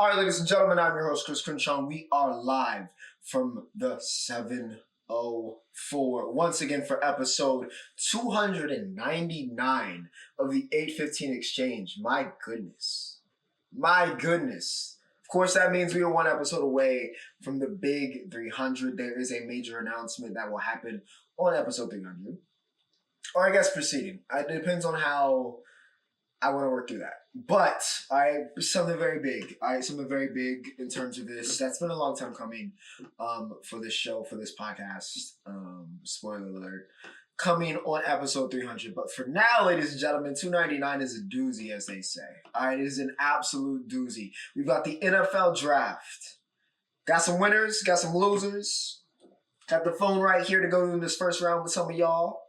All right, ladies and gentlemen, I'm your host, Chris Crenshaw. We are live from the 704 once again for episode 299 of the 815 Exchange. My goodness. My goodness. Of course, that means we are one episode away from the big 300. There is a major announcement that will happen on episode 300. Or I guess preceding. It depends on how I want to work through that. But something very big. Something very big in terms of this. That's been a long time coming for this show, for this podcast. Spoiler alert. Coming on episode 300. But for now, ladies and gentlemen, 299 is a doozy, as they say. It is an absolute doozy. We've got the NFL draft. Got some winners, got some losers. Got the phone right here to go through this first round with some of y'all.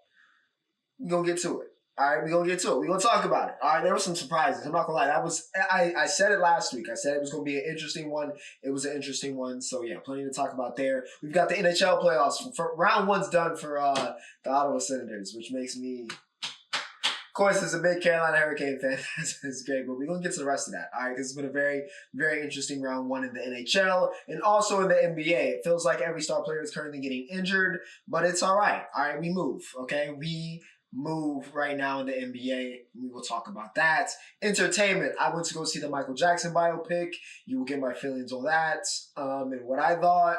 We're going to get to it. All right, we're going to get to it. We're going to talk about it. All right, there were some surprises. I'm not going to lie. I said it last week. I said it was going to be an interesting one. It was an interesting one. So, yeah, plenty to talk about there. We've got the NHL playoffs. Round one's done for the Ottawa Senators, which makes me, of course, as a big Carolina Hurricane fan, it's great. But we're going to get to the rest of that, all right, because it's been a very, very interesting round one in the NHL and also in the NBA. It feels like every star player is currently getting injured, but it's all right. All right, we move, okay? We move right now in the NBA. We will talk about that. Entertainment. I went to go see the Michael Jackson biopic. You will get my feelings on that and what I thought,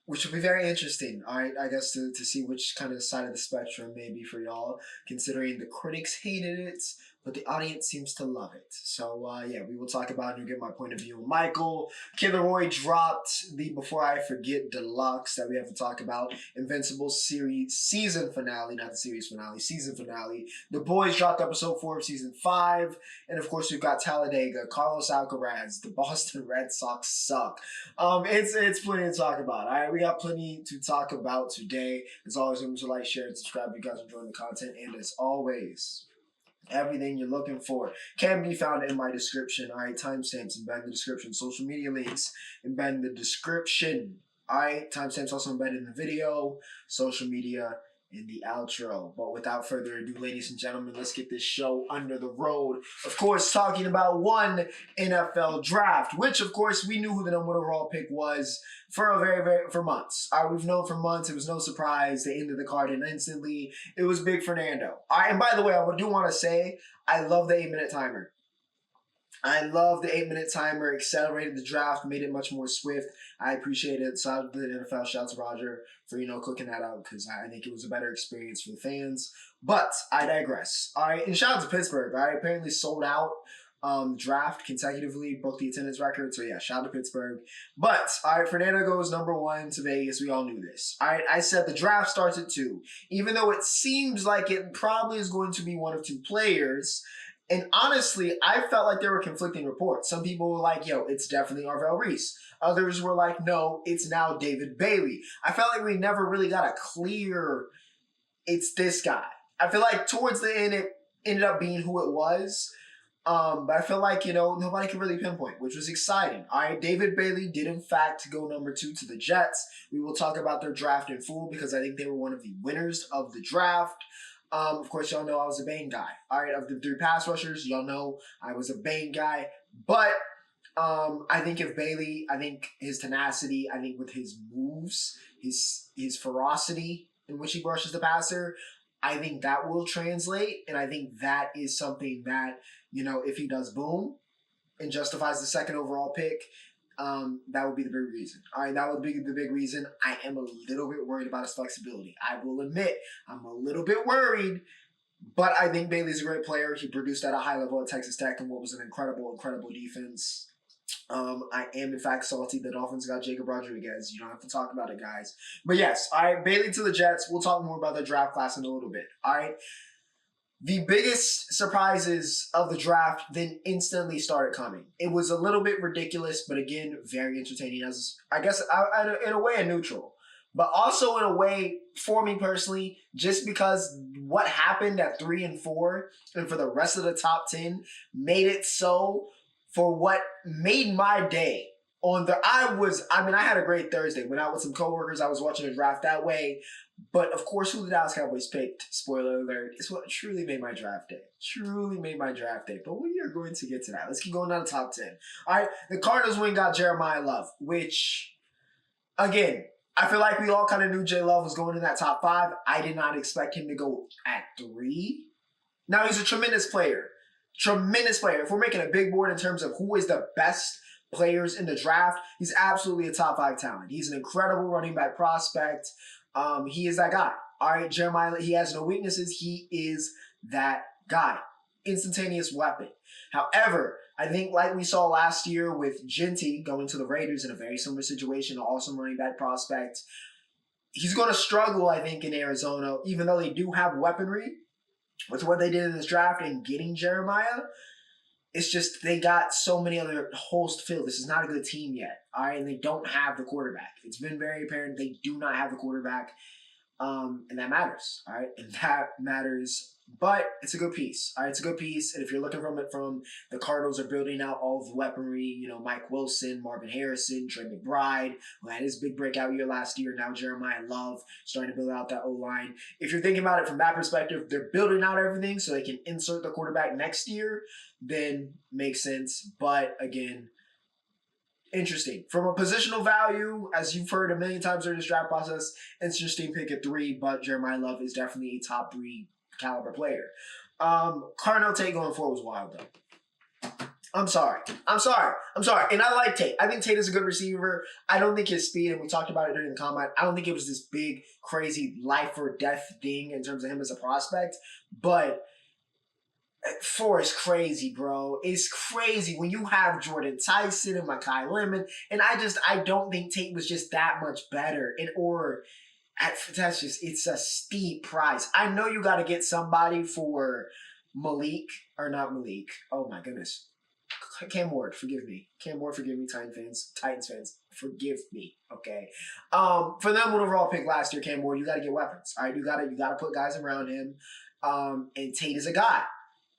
which will be very interesting. All right, I guess to see which kind of side of the spectrum maybe for y'all, considering the critics hated it, but the audience seems to love it. So, yeah, we will talk about it and get my point of view on Michael. Kid LAROI dropped the Before I Forget Deluxe that we have to talk about. Invincible series season finale, not the series finale, season finale. The Boys dropped episode 4 of season 5. And, of course, we've got Talladega, Carlos Alcaraz, the Boston Red Sox suck. It's plenty to talk about. All right, we got plenty to talk about today. As always, remember to like, share, and subscribe if you guys are enjoying the content. And as always, everything you're looking for can be found in my description. All right, timestamps embedded in the description. Social media links embedded in the description. All right, timestamps also embedded in the video. Social media in the outro. But without further ado, ladies and gentlemen, let's get this show under the road. Of course, talking about one NFL draft, which of course we knew who the number one overall pick was for months. We've known for months. It was no surprise. They ended the card in instantly. It was Big Fernando. And by the way, I do want to say I love the 8-minute timer. I love the 8-minute timer, accelerated the draft, made it much more swift. I appreciate it. Shout out to the NFL, shout out to Roger for, cooking that out because I think it was a better experience for the fans. But I digress. All right, and shout out to Pittsburgh. All right, apparently sold out draft consecutively, broke the attendance record. So, yeah, shout out to Pittsburgh. But, all right, Fernando goes number 1 to Vegas. We all knew this. All right, I said the draft starts at 2. Even though it seems like it probably is going to be one of 2 players. And honestly, I felt like there were conflicting reports. Some people were like, yo, it's definitely Arvell Reese. Others were like, no, it's now David Bailey. I felt like we never really got a clear, it's this guy. I feel like towards the end, it ended up being who it was. But I feel like, nobody could really pinpoint, which was exciting. All right, David Bailey did, in fact, go number 2 to the Jets. We will talk about their draft in full because I think they were one of the winners of the draft. Of course, y'all know I was a Bane guy. All right, of the 3 pass rushers, y'all know I was a Bane guy. But I think I think his tenacity, I think with his moves, his ferocity in which he brushes the passer, I think that will translate. And I think that is something that, if he does boom and justifies the 2nd overall pick, that would be the big reason. All right, that would be the big reason. I am a little bit worried about his flexibility. I will admit, I'm a little bit worried, but I think Bailey's a great player. He produced at a high level at Texas Tech in what was an incredible, incredible defense. I am, in fact, salty the Dolphins got Jacob Rodriguez. You don't have to talk about it, guys. But yes, all right, Bailey to the Jets. We'll talk more about the draft class in a little bit. All right. The biggest surprises of the draft then instantly started coming. It was a little bit ridiculous, but again, very entertaining as, I guess, in a way, a neutral. But also in a way, for me personally, just because what happened at 3 and 4 and for the rest of the top 10 made it so for what made my day I had a great Thursday. Went out with some coworkers. I was watching the draft that way. But of course, who the Dallas Cowboys picked, spoiler alert, is what truly made my draft day. Truly made my draft day. But we are going to get to that. Let's keep going down the top 10. All right, the Cardinals went and got Jeremiah Love, which, again, I feel like we all kind of knew J Love was going in that top 5. I did not expect him to go at 3. Now, he's a tremendous player. Tremendous player. If we're making a big board in terms of who is the best players in the draft, he's absolutely a top 5 talent. He's an incredible running back prospect. He is that guy. All right, Jeremiah, he has no weaknesses. He is that guy. Instantaneous weapon. However, I think like we saw last year with Genty going to the Raiders in a very similar situation, an awesome running back prospect, he's going to struggle, I think, in Arizona, even though they do have weaponry with what they did in this draft and getting Jeremiah. It's just they got so many other holes to fill. This is not a good team yet, all right? And they don't have the quarterback. It's been very apparent they do not have the quarterback, and that matters, all right? And that matters, but it's a good piece, all right? It's a good piece, and if you're looking from it from the Cardinals are building out all of the weaponry, Mike Wilson, Marvin Harrison, Trey McBride, who had his big breakout year last year, now Jeremiah Love, starting to build out that O-line. If you're thinking about it from that perspective, they're building out everything so they can insert the quarterback next year, then makes sense. But again, interesting. From a positional value, as you've heard a million times during this draft process, interesting pick at 3, but Jeremiah Love is definitely a top 3 caliber player. Carnell Tate going forward was wild, though. I'm sorry. And I like Tate. I think Tate is a good receiver. I don't think his speed, and we talked about it during the combine, I don't think it was this big, crazy life or death thing in terms of him as a prospect, but 4 is crazy, bro. It's crazy when you have Jordan Tyson and Mekhi Lemon, and I don't think Tate was just that much better. It's a steep price. I know you got to get somebody for Malik, or not Malik. Oh my goodness. Cam Ward, forgive me. Cam Ward, forgive me, Titans fans, forgive me, okay? For them, one overall pick last year, Cam Ward, you got to get weapons, all right? You got to put guys around him, and Tate is a guy.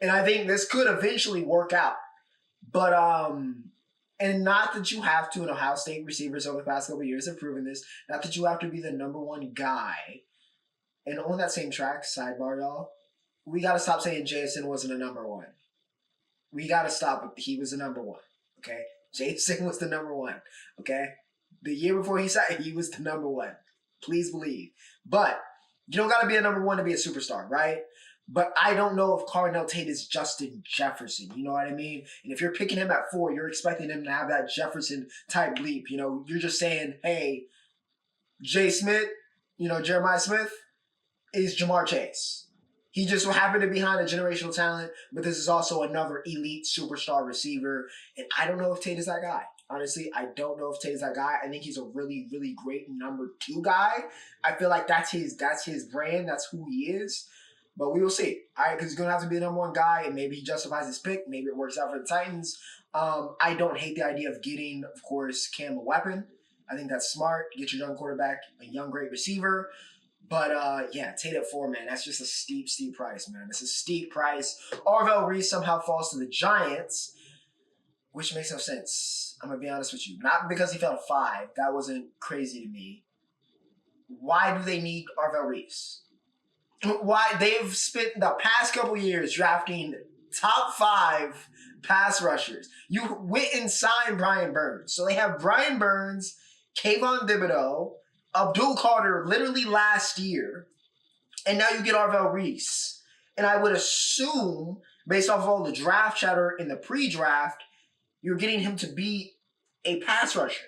And I think this could eventually work out. But, and not that you have to, and Ohio State receivers over the past couple of years have proven this, not that you have to be the number 1 guy. And on that same track, sidebar, y'all, we got to stop saying Jason wasn't a number 1. We got to stop it. He was the number 1, okay? Jason was the number 1, okay? The year before he signed, he was the number 1. Please believe. But you don't got to be a number 1 to be a superstar, right? But I don't know if Carnell Tate is Justin Jefferson. You know what I mean? And if you're picking him at 4, you're expecting him to have that Jefferson-type leap. You're just saying, hey, Jeremiah Smith is Jamar Chase. He just happened to be behind a generational talent, but this is also another elite superstar receiver. And I don't know if Tate is that guy. Honestly, I don't know if Tate is that guy. I think he's a really, really great number 2 guy. I feel like that's his brand. That's who he is. But we will see. All right, because he's going to have to be the number 1 guy, and maybe he justifies his pick. Maybe it works out for the Titans. I don't hate the idea of getting, of course, Cam a weapon. I think that's smart. Get your young quarterback, a young, great receiver. But, yeah, Tate at 4, man. That's just a steep, steep price, man. It's a steep price. Arvell Reese somehow falls to the Giants, which makes no sense. I'm going to be honest with you. Not because he fell to 5. That wasn't crazy to me. Why do they need Arvell Reese? Why they've spent the past couple years drafting top 5 pass rushers. You went and signed Brian Burns. So they have Brian Burns, Kayvon Thibodeau, Abdul Carter literally last year, and now you get Arvell Reese. And I would assume, based off of all the draft chatter in the pre-draft, you're getting him to be a pass rusher.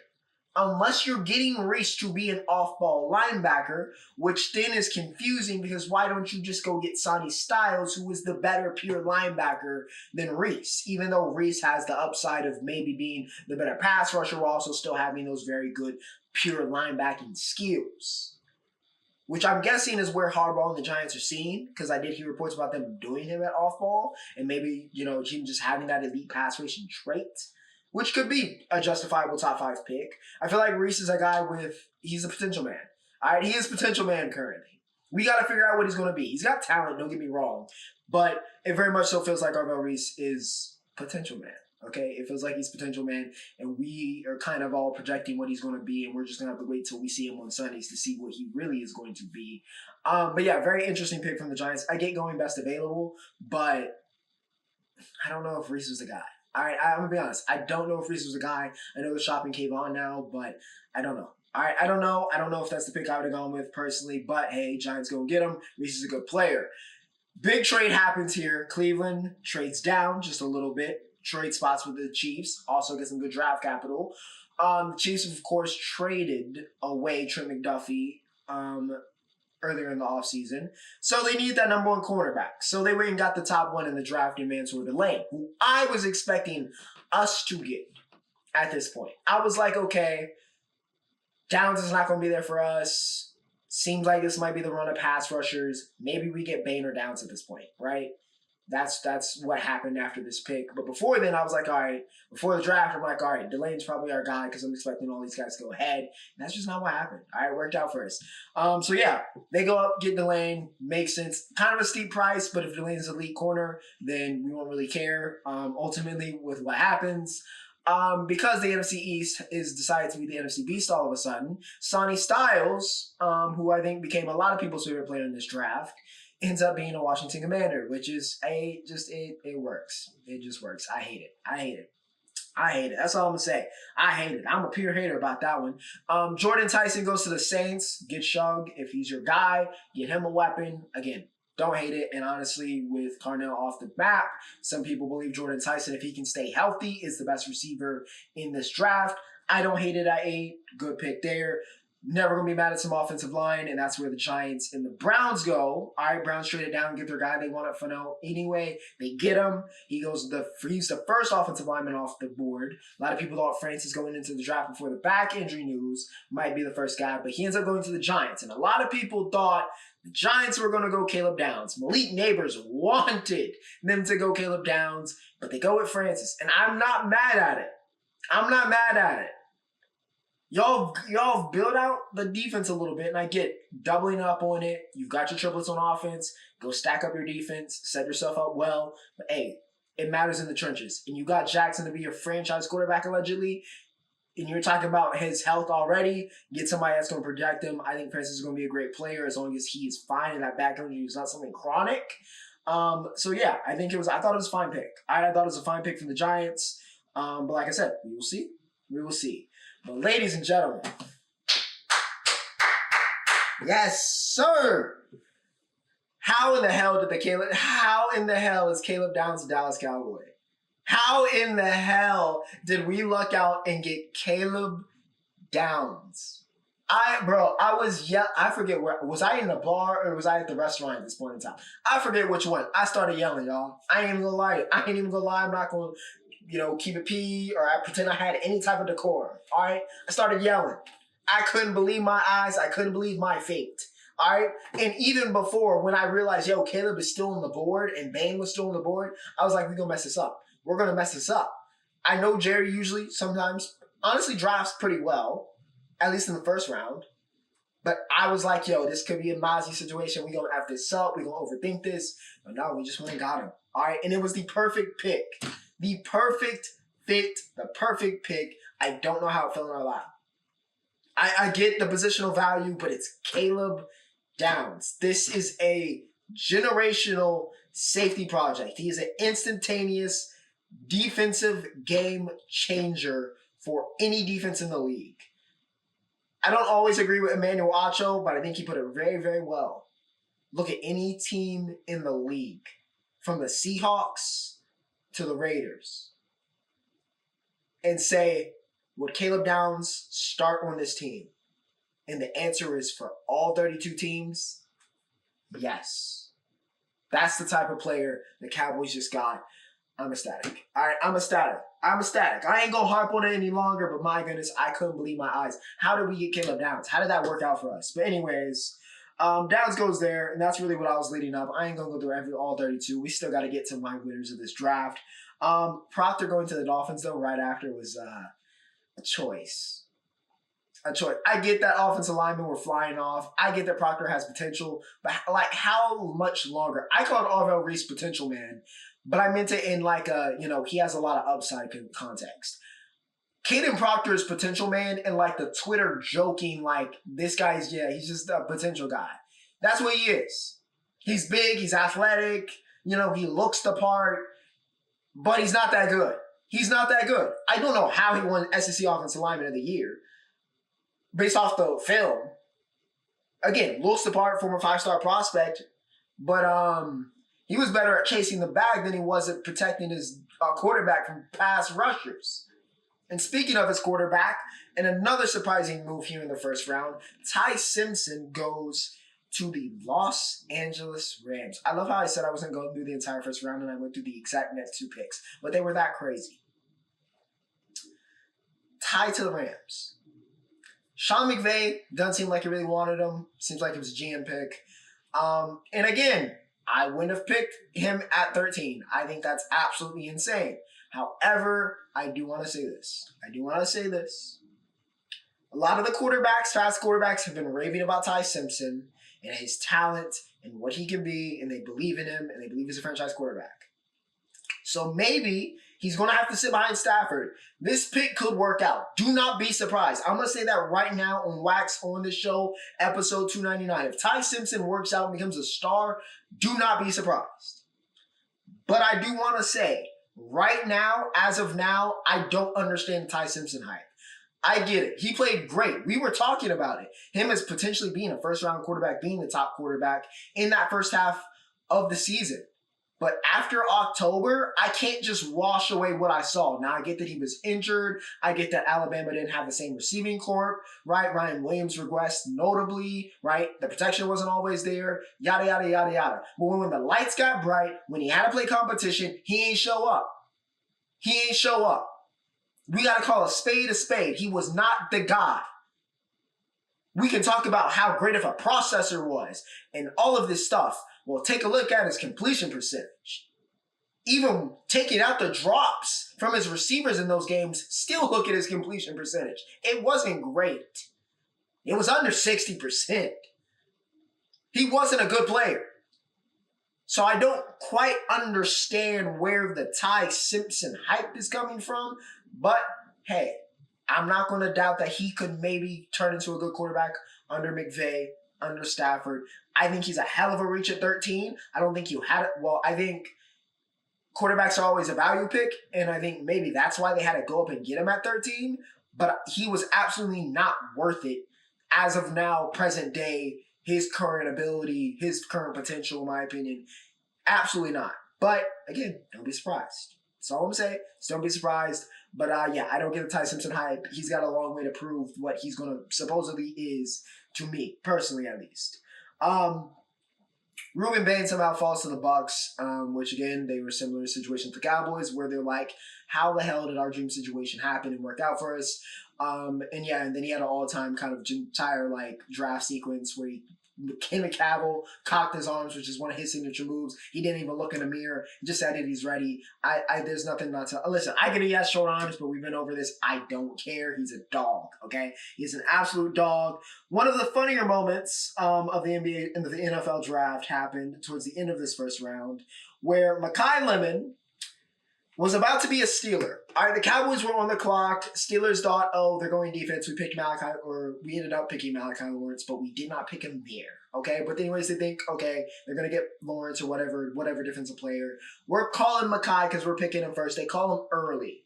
Unless you're getting Reese to be an off-ball linebacker, which then is confusing because why don't you just go get Sonny Styles, who is the better pure linebacker than Reese, even though Reese has the upside of maybe being the better pass rusher while also still having those very good pure linebacking skills, which I'm guessing is where Harbaugh and the Giants are seeing, because I did hear reports about them doing him at off-ball and maybe, him just having that elite pass rushing trait, which could be a justifiable top 5 pick. I feel like Reese is a guy he's a potential man. All right, he is potential man currently. We got to figure out what he's going to be. He's got talent, don't get me wrong, but it very much so feels like Arvell Reese is potential man. Okay, it feels like he's potential, man, and we are kind of all projecting what he's going to be, and we're just going to have to wait till we see him on Sundays to see what he really is going to be. But yeah, very interesting pick from the Giants. I get going best available, but I don't know if Reese was the guy. I'm gonna be honest. I don't know if Reese was the guy. I know the shopping cave on now, but I don't know. I don't know. I don't know if that's the pick I would have gone with personally, but hey, Giants go get him. Reese is a good player. Big trade happens here. Cleveland trades down just a little bit. Trade spots with the Chiefs. Also get some good draft capital. The Chiefs, of course, traded away Trent McDuffie earlier in the offseason. So they need that number one cornerback. So they went and got the top one in the draft in Mansour Delane, who I was expecting us to get at this point. I was like, okay, Downs is not going to be there for us. Seems like this might be the run of pass rushers. Maybe we get Bain or Downs at this point, right? That's what happened after this pick. But before then, I was like, all right, before the draft, I'm like, all right, Delane's probably our guy because I'm expecting all these guys to go ahead. And that's just not what happened. All right, it worked out for us. So yeah, they go up, get Delane. Makes sense. Kind of a steep price, but if Delane's an elite corner, then we won't really care ultimately with what happens. Because the NFC East is decided to be the NFC Beast all of a sudden, Sonny Styles, who I think became a lot of people's favorite player in this draft, ends up being a Washington Commander, which is it works. It just works. I hate it. That's all I'm gonna say. I hate it. I'm a pure hater about that one. Jordan Tyson goes to the Saints. Get Shug if he's your guy. Get him a weapon. Again, don't hate it. And honestly, with Carnell off the map, some people believe Jordan Tyson, if he can stay healthy, is the best receiver in this draft. I don't hate it at 8. Good pick there. Never going to be mad at some offensive line, and that's where the Giants and the Browns go. All right, Browns trade it down and get their guy they want at Fano anyway. They get him. He's the first offensive lineman off the board. A lot of people thought Francis going into the draft before the back injury news might be the first guy, but he ends up going to the Giants. And a lot of people thought the Giants were going to go Caleb Downs. Malik Neighbors wanted them to go Caleb Downs, but they go with Francis. And I'm not mad at it. Y'all build out the defense a little bit, and I get doubling up on it. You've got your triplets on offense. Go stack up your defense. Set yourself up well. But, hey, it matters in the trenches. And you got Jackson to be your franchise quarterback, allegedly, and you're talking about his health already. Get somebody that's going to protect him. I think Francis is going to be a great player as long as he's fine and that back injury is not something chronic. So, yeah, I thought it was a fine pick. I thought it was a fine pick from the Giants. But like I said, we will see. But ladies and gentlemen, yes, sir. How in the hell is Caleb Downs a Dallas Cowboy? How in the hell did we luck out and get Caleb Downs? I forget where, was I in the bar or was I at the restaurant at this point in time? I forget which one. I started yelling, y'all. I ain't even gonna lie. I'm not gonna keep it P or I pretend I had any type of decorum. All right. I started yelling. I couldn't believe my eyes. I couldn't believe my fate. All right. And even before when I realized, Caleb is still on the board and Bain was still on the board, I was like, we're going to mess this up. We're going to mess this up. I know Jerry usually sometimes honestly drafts pretty well, at least in the first round. But I was like, this could be a Mozzie situation. We're going to have this up. We're going to overthink this. But no, we just went and got him. All right. And it was the perfect pick. The perfect fit, the perfect pick. I don't know how it fell in our lap. I get the positional value, but it's Caleb Downs. This is a generational safety project. He is an instantaneous defensive game changer for any defense in the league. I don't always agree with Emmanuel Acho, but I think he put it very, very well. Look at any team in the league, from the Seahawks to the Raiders, and say, would Caleb Downs start on this team? And the answer is for all 32 teams, yes. That's the type of player the Cowboys just got. I'm ecstatic. All right, I'm ecstatic. I ain't going to harp on it any longer, but my goodness, I couldn't believe my eyes. How did we get Caleb Downs? How did that work out for us? But anyways, Downs goes there, and that's really what I was leading up. I ain't going to go through all 32. We still got to get to my winners of this draft. Proctor going to the Dolphins, though, right after was a choice. I get that offensive linemen were flying off. I get that Proctor has potential, but how much longer? I called Arvell Reese potential, man, but I meant it in like he has a lot of upside context. Caden Proctor is potential, man, and like the Twitter joking, like this guy's he's just a potential guy. That's what he is. He's big, he's athletic, he looks the part, but he's not that good. He's not that good. I don't know how he won SEC Offensive Lineman of the Year based off the film. Again, looks the part, former 5-star prospect, but he was better at chasing the bag than he was at protecting his quarterback from pass rushers. And speaking of his quarterback, and another surprising move here in the first round, Ty Simpson goes to the Los Angeles Rams. I love how I said I wasn't going through the entire first round and I went through the exact next 2 picks, but they were that crazy. Ty to the Rams. Sean McVay doesn't seem like he really wanted him. Seems like it was a GM pick. And again, I wouldn't have picked him at 13. I think that's absolutely insane. However, I do want to say this. A lot of the fast quarterbacks, have been raving about Ty Simpson and his talent and what he can be, and they believe in him, and they believe he's a franchise quarterback. So maybe he's going to have to sit behind Stafford. This pick could work out. Do not be surprised. I'm going to say that right now on Wax on this show, episode 299. If Ty Simpson works out and becomes a star, do not be surprised. But I do want to say, right now, as of now, I don't understand Ty Simpson hype. I get it. He played great. We were talking about it. Him as potentially being a first-round quarterback, being the top quarterback in that first half of the season. But after October, I can't just wash away what I saw. Now, I get that he was injured. I get that Alabama didn't have the same receiving corps, right? Ryan Williams regressed notably, right? The protection wasn't always there, yada, yada, yada, yada. But when the lights got bright, when he had to play competition, he ain't show up. We got to call a spade a spade. He was not the guy. We can talk about how great of a processor was and all of this stuff. Well, take a look at his completion percentage. Even taking out the drops from his receivers in those games, still look at his completion percentage. It wasn't great. It was under 60%. He wasn't a good player. So I don't quite understand where the Ty Simpson hype is coming from. But, hey, I'm not going to doubt that he could maybe turn into a good quarterback under McVay, under Stafford. I think he's a hell of a reach at 13. I don't think you had it. Well, I think quarterbacks are always a value pick, and I think maybe that's why they had to go up and get him at 13. But he was absolutely not worth it as of now, present day, his current ability, his current potential, in my opinion. Absolutely not. But, again, don't be surprised. That's all I'm going to say. Just don't be surprised. But, I don't get the Ty Simpson hype. He's got a long way to prove what he's going to supposedly is to me, personally at least. Ruben Bain somehow falls to the Bucks, which, again, they were similar situation to the Cowboys, where they're like, how the hell did our dream situation happen and work out for us? And then he had an all-time kind of entire, draft sequence where Ken McCavill cocked his arms, which is one of his signature moves. He didn't even look in the mirror. He just said it. He's ready. There's nothing not to... Listen, I get he has short arms, but we've been over this. I don't care. He's a dog, okay? He's an absolute dog. One of the funnier moments of the NBA and the NFL draft happened towards the end of this first round, where Mekhi Lemon was about to be a Steeler. All right, the Cowboys were on the clock. Steelers thought, they're going defense. We ended up picking Malachi Lawrence, but we did not pick him there. Okay, but anyways, they think, okay, they're going to get Lawrence or whatever defensive player. We're calling Mekhi because we're picking him first. They call him early.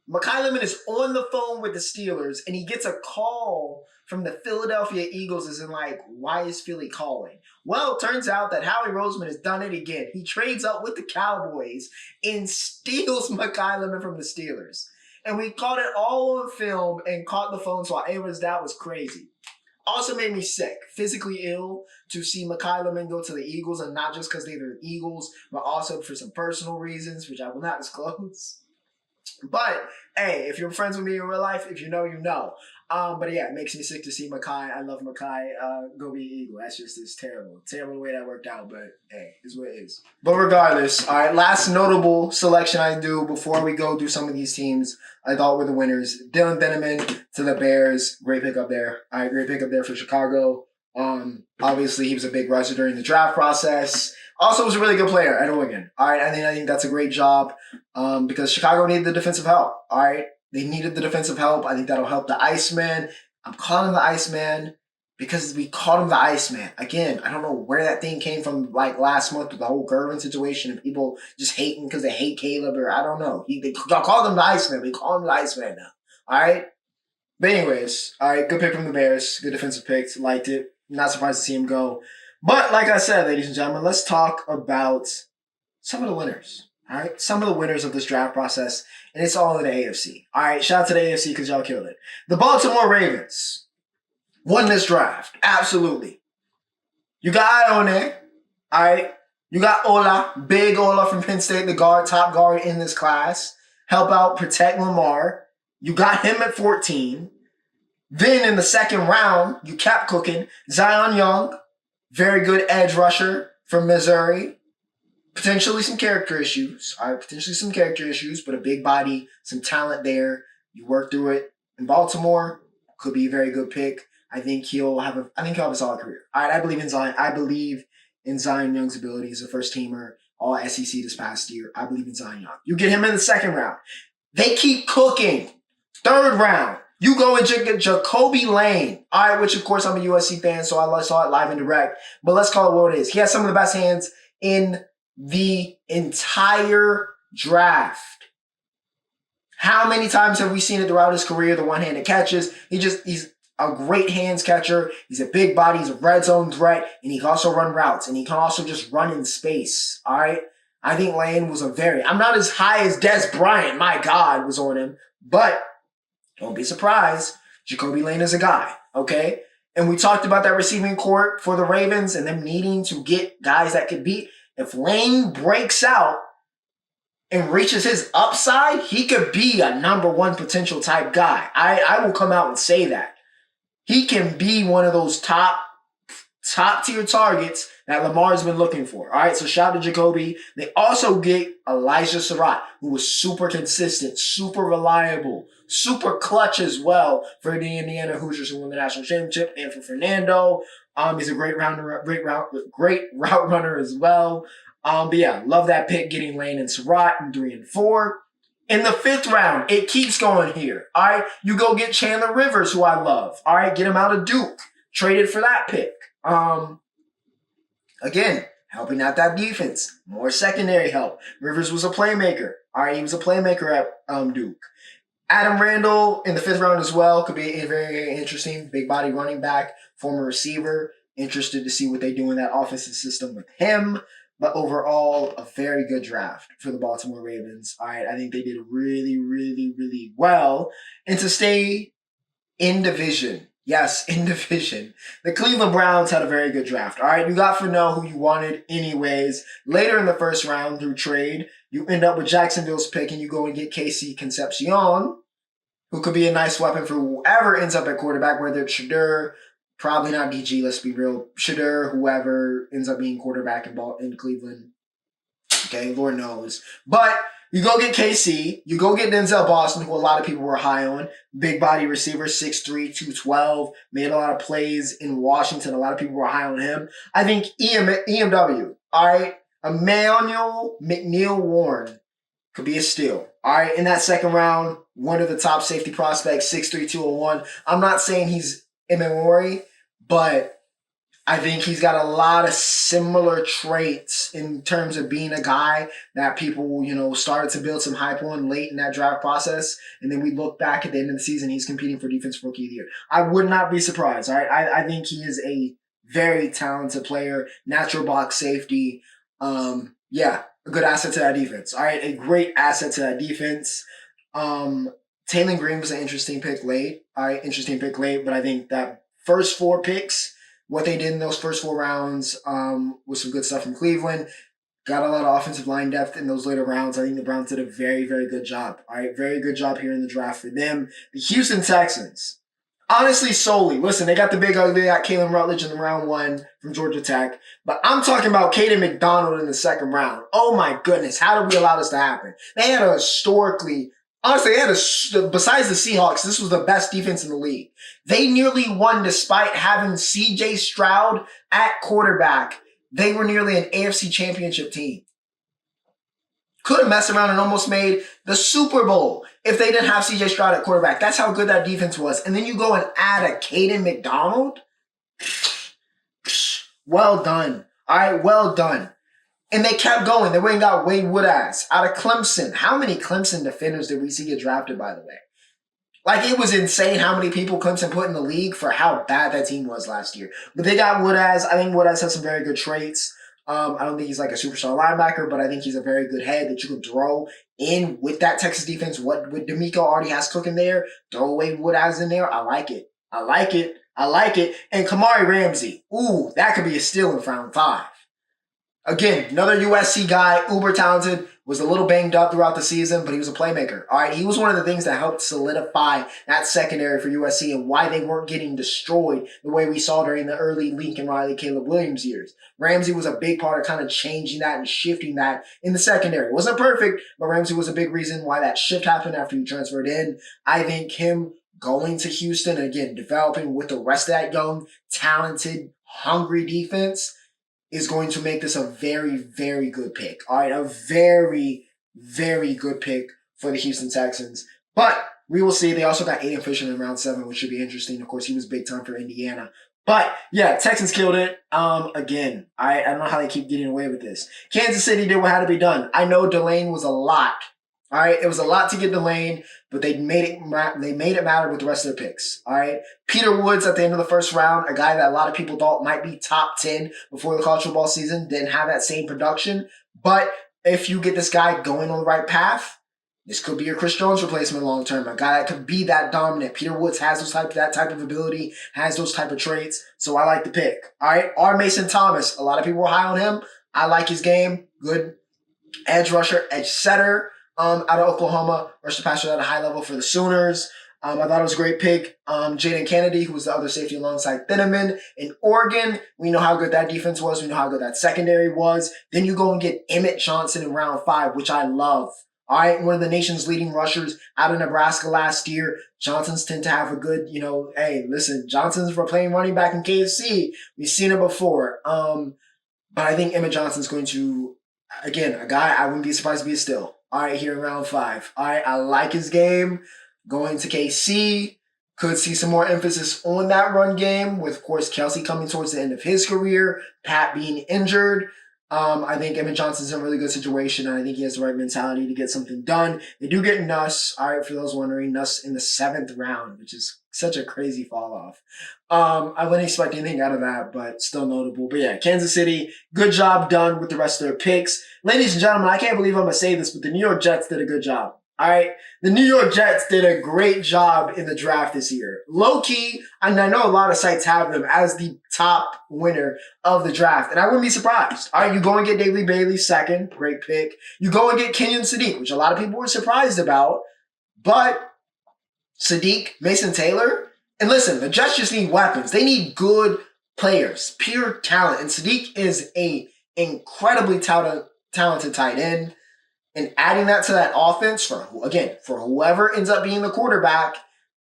Mekhi Lemon is on the phone with the Steelers, and he gets a call from the Philadelphia Eagles as in, why is Philly calling? Well, it turns out that Howie Roseman has done it again. He trades up with the Cowboys and steals Mekhi Lemon from the Steelers. And we caught it all on film and caught the phone swap. That was crazy. Also made me sick, physically ill, to see Mekhi Lemon go to the Eagles, and not just because they're the Eagles, but also for some personal reasons, which I will not disclose. But, hey, if you're friends with me in real life, if you know, you know. It makes me sick to see Mekhi. I love Mekhi. Go be an Eagle. It's terrible. Terrible the way that worked out, but, hey, it's what it is. But regardless, all right, last notable selection I do before we go do some of these teams I thought were the winners. Dylan Denneman to the Bears. Great pick up there. All right, great pick up there for Chicago. Obviously, he was a big rusher during the draft process. Also was a really good player at Oregon. All right, I think that's a great job because Chicago needed the defensive help. All right, they needed the defensive help. I think that'll help the Iceman. I'm calling him the Iceman because we called him the Iceman. Again, I don't know where that thing came from like last month with the whole Gervin situation and people just hating because they hate Caleb or I don't know. Y'all called him the Iceman. We call him the Iceman now. All right. But anyways, all right, good pick from the Bears. Good defensive pick. Liked it. Not surprised to see him go. But like I said, ladies and gentlemen, let's talk about some of the winners. All right, some of the winners of this draft process, and it's all in the AFC. All right, shout out to the AFC because y'all killed it. The Baltimore Ravens won this draft. Absolutely. You got Ione. All right. You got Ola, big Ola from Penn State, the guard, top guard in this class. Help out, protect Lamar. You got him at 14. Then in the second round, you kept cooking. Zion Young, very good edge rusher from Missouri. Potentially some character issues. All right, potentially some character issues, but a big body, some talent there. You work through it. In Baltimore, could be a very good pick. I think he'll have a solid career. All right, I believe in Zion. I believe in Zion Young's ability as a first teamer, all SEC this past year. I believe in Zion Young. You get him in the second round. They keep cooking. Third round. You go and get Jacoby Lane. All right, which of course I'm a USC fan, so I saw it live and direct. But let's call it what it is. He has some of the best hands in the entire draft. How many times have we seen it throughout his career, the one-handed catches? He's a great hands catcher. He's a big body. He's a red zone threat, and he can also run routes, and he can also just run in space. All right? I think Lane was I'm not as high as Des Bryant, my God, was on him, but don't be surprised. Jacoby Lane is a guy, okay? And we talked about that receiving court for the Ravens and them needing to get guys that could beat. If Lane breaks out and reaches his upside, he could be a number one potential type guy. I will come out and say that. He can be one of those top tier targets that Lamar's been looking for. All right, so shout out to Jacoby. They also get Elijah Surratt, who was super consistent, super reliable, super clutch as well for the Indiana Hoosiers who won the national championship, and for Fernando. He's a great route runner as well. But yeah, love that pick, getting Lane and Surratt in 3 and 4. In the 5th round, it keeps going here. All right, you go get Chandler Rivers, who I love. All right, get him out of Duke. Traded for that pick. Again, helping out that defense. More secondary help. Rivers was a playmaker. All right, he was a playmaker at Duke. Adam Randall in the 5th round as well. Could be a very, very interesting big body running back, former receiver. Interested to see what they do in that offensive system with him. But overall, a very good draft for the Baltimore Ravens. All right, I think they did really, really, really well. And to stay in division. Yes, in division. The Cleveland Browns had a very good draft. All right, you got Fano, who you wanted anyways. Later in the 1st round through trade, you end up with Jacksonville's pick and you go and get Casey Concepcion, who could be a nice weapon for whoever ends up at quarterback, whether it's Shadur, probably not DG, let's be real. Shadur, whoever ends up being quarterback in Cleveland. Okay, Lord knows. But you go get KC, you go get Denzel Boston, who a lot of people were high on. Big body receiver, 6'3", 212, made a lot of plays in Washington. A lot of people were high on him. I think EMW, all right, Emmanuel McNeil-Warren could be a steal. All right, in that 2nd round, one of the top safety prospects, 6'3", 201. I'm not saying he's Emmanuel, but I think he's got a lot of similar traits in terms of being a guy that people, started to build some hype on late in that draft process. And then we look back at the end of the season, he's competing for Defensive Rookie of the Year. I would not be surprised. All right, I think he is a very talented player, natural box safety. Yeah, a good asset to that defense. All right, a great asset to that defense. Taylor Green was an interesting pick late. All right, but I think that first 4 picks, what they did in those first 4 rounds was some good stuff from Cleveland. Got a lot of offensive line depth in those later rounds. I think the Browns did a very, very good job. All right, very good job here in the draft for them. The Houston Texans, honestly, solely. Listen, they got the big ugly. They got Kalen Rutledge in the round 1 from Georgia Tech. But I'm talking about Caden McDonald in the 2nd round. Oh my goodness, how did we allow this to happen? They had a historically... Honestly, besides the Seahawks, this was the best defense in the league. They nearly won despite having C.J. Stroud at quarterback. They were nearly an AFC championship team. Could have messed around and almost made the Super Bowl if they didn't have CJ Stroud at quarterback. That's how good that defense was. And then you go and add a Caden McDonald? Well done. All right, well done. And they kept going. They went and got Wade Woodaz out of Clemson. How many Clemson defenders did we see get drafted, by the way? Like, it was insane how many people Clemson put in the league for how bad that team was last year. But they got Woodaz. I think Woodaz has some very good traits. I don't think he's like a superstar linebacker, but I think he's a very good head that you can throw in with that Texas defense. What D'Amico already has cooking there, throw away Woodaz in there. I like it. I like it. I like it. And Kamari Ramsey. Ooh, that could be a steal in round 5. Again, another USC guy, uber talented, was a little banged up throughout the season, but he was a playmaker. All right, he was one of the things that helped solidify that secondary for USC and why they weren't getting destroyed the way we saw during the early Lincoln Riley, Caleb Williams years. Ramsey was a big part of kind of changing that and shifting that in the secondary. It wasn't perfect, but Ramsey was a big reason why that shift happened after he transferred in. I think him going to Houston and, again, developing with the rest of that young, talented, hungry defense is going to make this a very, very good pick. All right, a very, very good pick for the Houston Texans. But we will see. They also got Aiden Fisher in round 7, which should be interesting. Of course, he was big time for Indiana. But, yeah, Texans killed it. Again, I don't know how they keep getting away with this. Kansas City did what had to be done. I know Delane was a lot. All right, it was a lot to get Delane, but they made it matter with the rest of their picks. All right, Peter Woods at the end of the first round, a guy that a lot of people thought might be top 10 before the college football season, didn't have that same production. But if you get this guy going on the right path, this could be your Chris Jones replacement long term. A guy that could be that dominant. Peter Woods has that type of ability, has those type of traits. So I like the pick. All right, R. Mason Thomas. A lot of people were high on him. I like his game. Good edge rusher, edge setter. Out of Oklahoma, rushed the passer at a high level for the Sooners. I thought it was a great pick. Jaden Kennedy, who was the other safety alongside Thieneman in Oregon. We know how good that defense was. We know how good that secondary was. Then you go and get Emmett Johnson in round 5, which I love. All right, one of the nation's leading rushers out of Nebraska last year. Johnsons tend to have a good, hey, listen, Johnsons were playing running back in KFC. We've seen it before. But I think Emmett Johnson's going to, again, a guy I wouldn't be surprised to be a steal. All right, here in round 5. All right, I like his game. Going to KC. Could see some more emphasis on that run game with, of course, Kelsey coming towards the end of his career, Pat being injured. I think Emmett Johnson's in a really good situation, and I think he has the right mentality to get something done. They do get Nuss. All right, for those wondering, Nuss in the 7th round, which is such a crazy fall off. I wouldn't expect anything out of that, but still notable. But yeah, Kansas City, good job done with the rest of their picks. Ladies and gentlemen, I can't believe I'm going to say this, but the New York Jets did a good job. All right, the New York Jets did a great job in the draft this year. Low-key, and I know a lot of sites have them as the top winner of the draft, and I wouldn't be surprised. All right, you go and get David Bailey 2nd, great pick. You go and get Kenyon Sadiq, which a lot of people were surprised about, but Sadiq, Mason Taylor, and listen, the Jets just need weapons. They need good players, pure talent, and Sadiq is a incredibly talented tight end. And adding that to that offense for whoever ends up being the quarterback,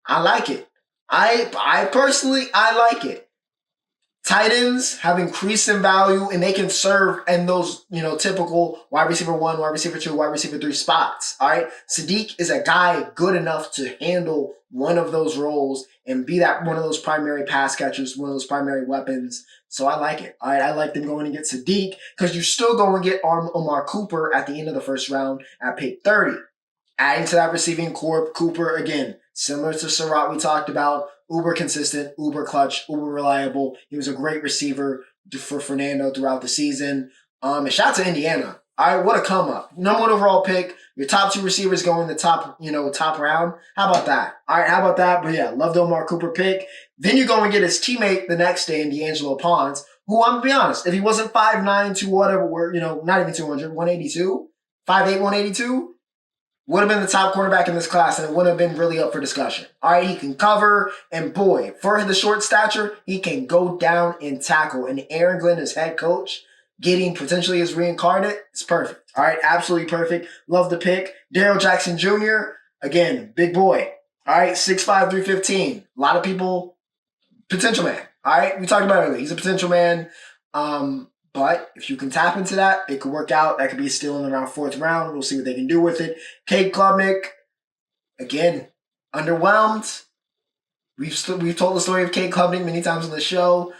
I like it. I personally like it. Tight ends have increased in value, and they can serve in those, typical wide receiver 1, wide receiver 2, wide receiver 3 spots. All right. Sadiq is a guy good enough to handle one of those roles and be that one of those primary pass catchers, one of those primary weapons. So I like it. All right. I like them going to get Sadiq because you still go and get Omar Cooper at the end of the first round at pick 30. Adding to that receiving corps, Cooper, again, similar to Surratt we talked about, uber consistent, uber clutch, uber reliable. He was a great receiver for Fernando throughout the season. And shout out to Indiana. All right, what a come up. Number 1 overall pick. Your top 2 receivers go in the top round. How about that? All right, how about that? But yeah, love the Omar Cooper pick. Then you go and get his teammate the next day in D'Angelo Ponds, who I'm going to be honest, if he wasn't 5'9" to whatever, not even 200, 182, 5'8", 182, would have been the top cornerback in this class, and it would have been really up for discussion. All right, he can cover, and boy, for the short stature, he can go down and tackle. And Aaron Glenn, his head coach, getting potentially his reincarnate, it's perfect. All right, absolutely perfect. Love the pick. Darrell Jackson Jr., again, big boy. All right, 6'5", 315. A lot of people, potential man. All right, we talked about it earlier. He's a potential man. But if you can tap into that, it could work out. That could be still in around 4th round. We'll see what they can do with it. Cade Klubnik, again, underwhelmed. We've told the story of Cade Klubnik many times on the show.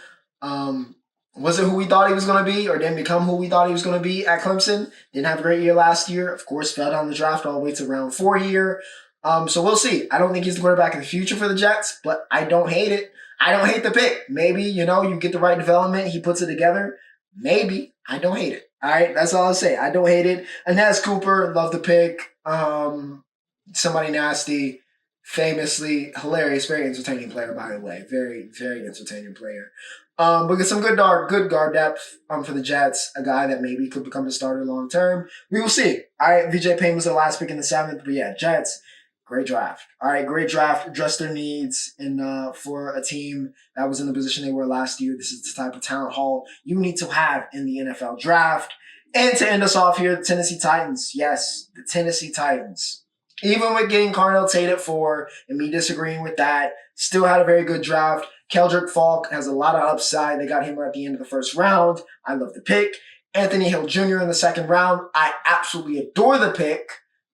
Wasn't who we thought he was going to be, or didn't become who we thought he was going to be at Clemson. Didn't have a great year last year. Of course, fell down the draft all the way to round 4 here. So we'll see. I don't think he's the quarterback of the future for the Jets, but I don't hate it. I don't hate the pick. Maybe, you get the right development. He puts it together. Maybe. I don't hate it. All right, that's all I'll say. I don't hate it. Inez Cooper, love the pick. Somebody nasty. Famously hilarious, very entertaining player, by the way. Very, very entertaining player. But get some good guard depth for the Jets. A guy that maybe could become a starter long term. We will see. All right, VJ Payne was the last pick in the 7th. But yeah, Jets, great draft. All right, great draft. Address their needs. And for a team that was in the position they were last year, this is the type of talent haul you need to have in the NFL draft. And to end us off here, the Tennessee Titans. Yes, the Tennessee Titans. Even with getting Carnell Tate at 4 and me disagreeing with that, still had a very good draft. Keldrick Falk has a lot of upside. They got him at the end of the 1st round. I love the pick. Anthony Hill Jr. in the 2nd round. I absolutely adore the pick.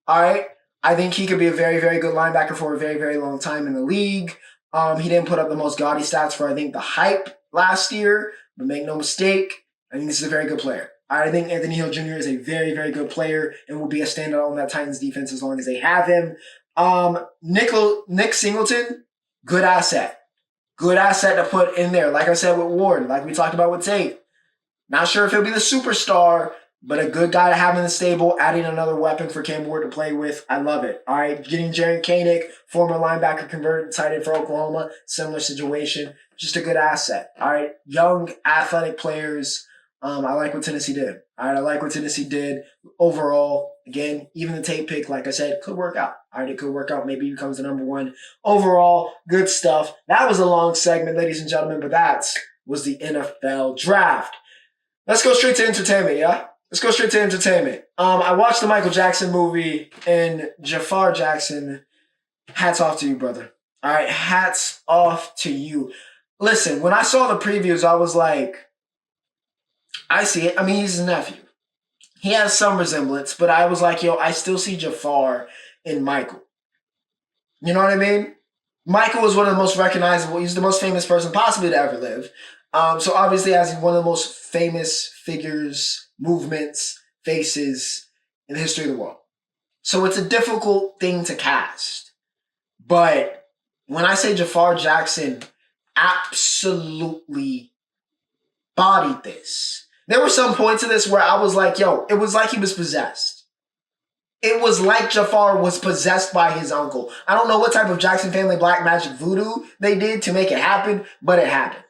All right. I think he could be a very, very good linebacker for a very, very long time in the league. He didn't put up the most gaudy stats for, I think, the hype last year. But make no mistake, I think this is a very good player. I think Anthony Hill Jr. is a very, very good player and will be a standout on that Titans defense as long as they have him. Nick Singleton, good asset. Good asset to put in there. Like I said with Ward, like we talked about with Tate. Not sure if he'll be the superstar, but a good guy to have in the stable, adding another weapon for Cam Ward to play with. I love it. All right, getting Jaron Koenig, former linebacker converted tight end for Oklahoma, similar situation. Just a good asset. All right, young, athletic players. I like what Tennessee did. All right, I like what Tennessee did overall. Again, even the Tate pick, like I said, could work out. All right, it could work out. Maybe he becomes the number 1 overall. Good stuff. That was a long segment, ladies and gentlemen, but that was the NFL draft. Let's go straight to entertainment, yeah? Let's go straight to entertainment. I watched the Michael Jackson movie, and Jafaar Jackson, hats off to you, brother. All right, hats off to you. Listen, when I saw the previews, I was like, I see it. I mean, he's his nephew. He has some resemblance, but I was like, I still see Jafaar in Michael. You know what I mean? Michael is one of the most recognizable. He's the most famous person possibly to ever live. So obviously, as one of the most famous figures, movements, faces in the history of the world. So it's a difficult thing to cast. But when I say Jafaar Jackson absolutely bodied this. There were some points of this where I was like, it was like he was possessed. It was like Jafaar was possessed by his uncle. I don't know what type of Jackson family black magic voodoo they did to make it happen, but it happened.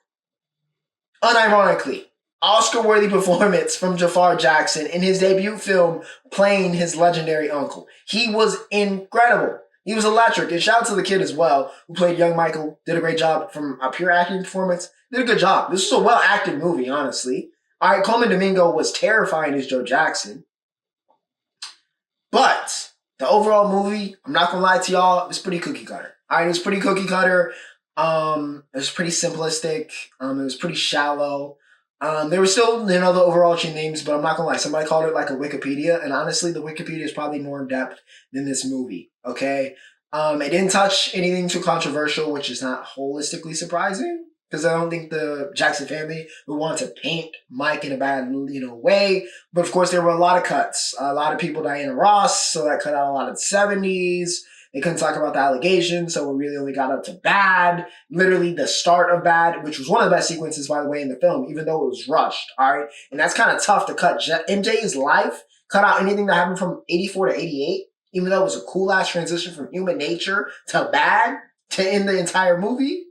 Unironically, Oscar-worthy performance from Jafaar Jackson in his debut film playing his legendary uncle. He was incredible. He was electric. And shout out to the kid as well, who played young Michael. Did a great job from a pure acting performance. Did a good job. This was a well-acted movie, honestly. All right, Coleman Domingo was terrifying as Joe Jackson. But the overall movie, I'm not going to lie to y'all, it was pretty cookie cutter. All right, it was pretty cookie cutter. It was pretty simplistic. It was pretty shallow. There were still, the overarching names, but I'm not going to lie. Somebody called it like a Wikipedia. And honestly, the Wikipedia is probably more in depth than this movie. Okay? It didn't touch anything too controversial, which is not holistically surprising. Because I don't think the Jackson family would want to paint Mike in a bad, way. But of course, there were a lot of cuts. A lot of people, Diana Ross, so that cut out a lot of the 70s. They couldn't talk about the allegations, so we really only got up to Bad. Literally the start of Bad, which was one of the best sequences, by the way, in the film, even though it was rushed, all right? And that's kind of tough to cut. MJ's life, cut out anything that happened from 84 to 88, even though it was a cool-ass transition from Human Nature to Bad to end the entire movie.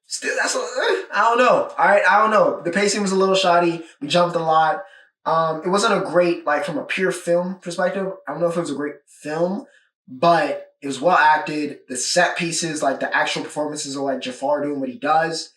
Still, I don't know. All right, I don't know. The pacing was a little shoddy. We jumped a lot. It wasn't a great, from a pure film perspective. I don't know if it was a great film, but it was well acted. The set pieces, the actual performances of Jafaar doing what he does,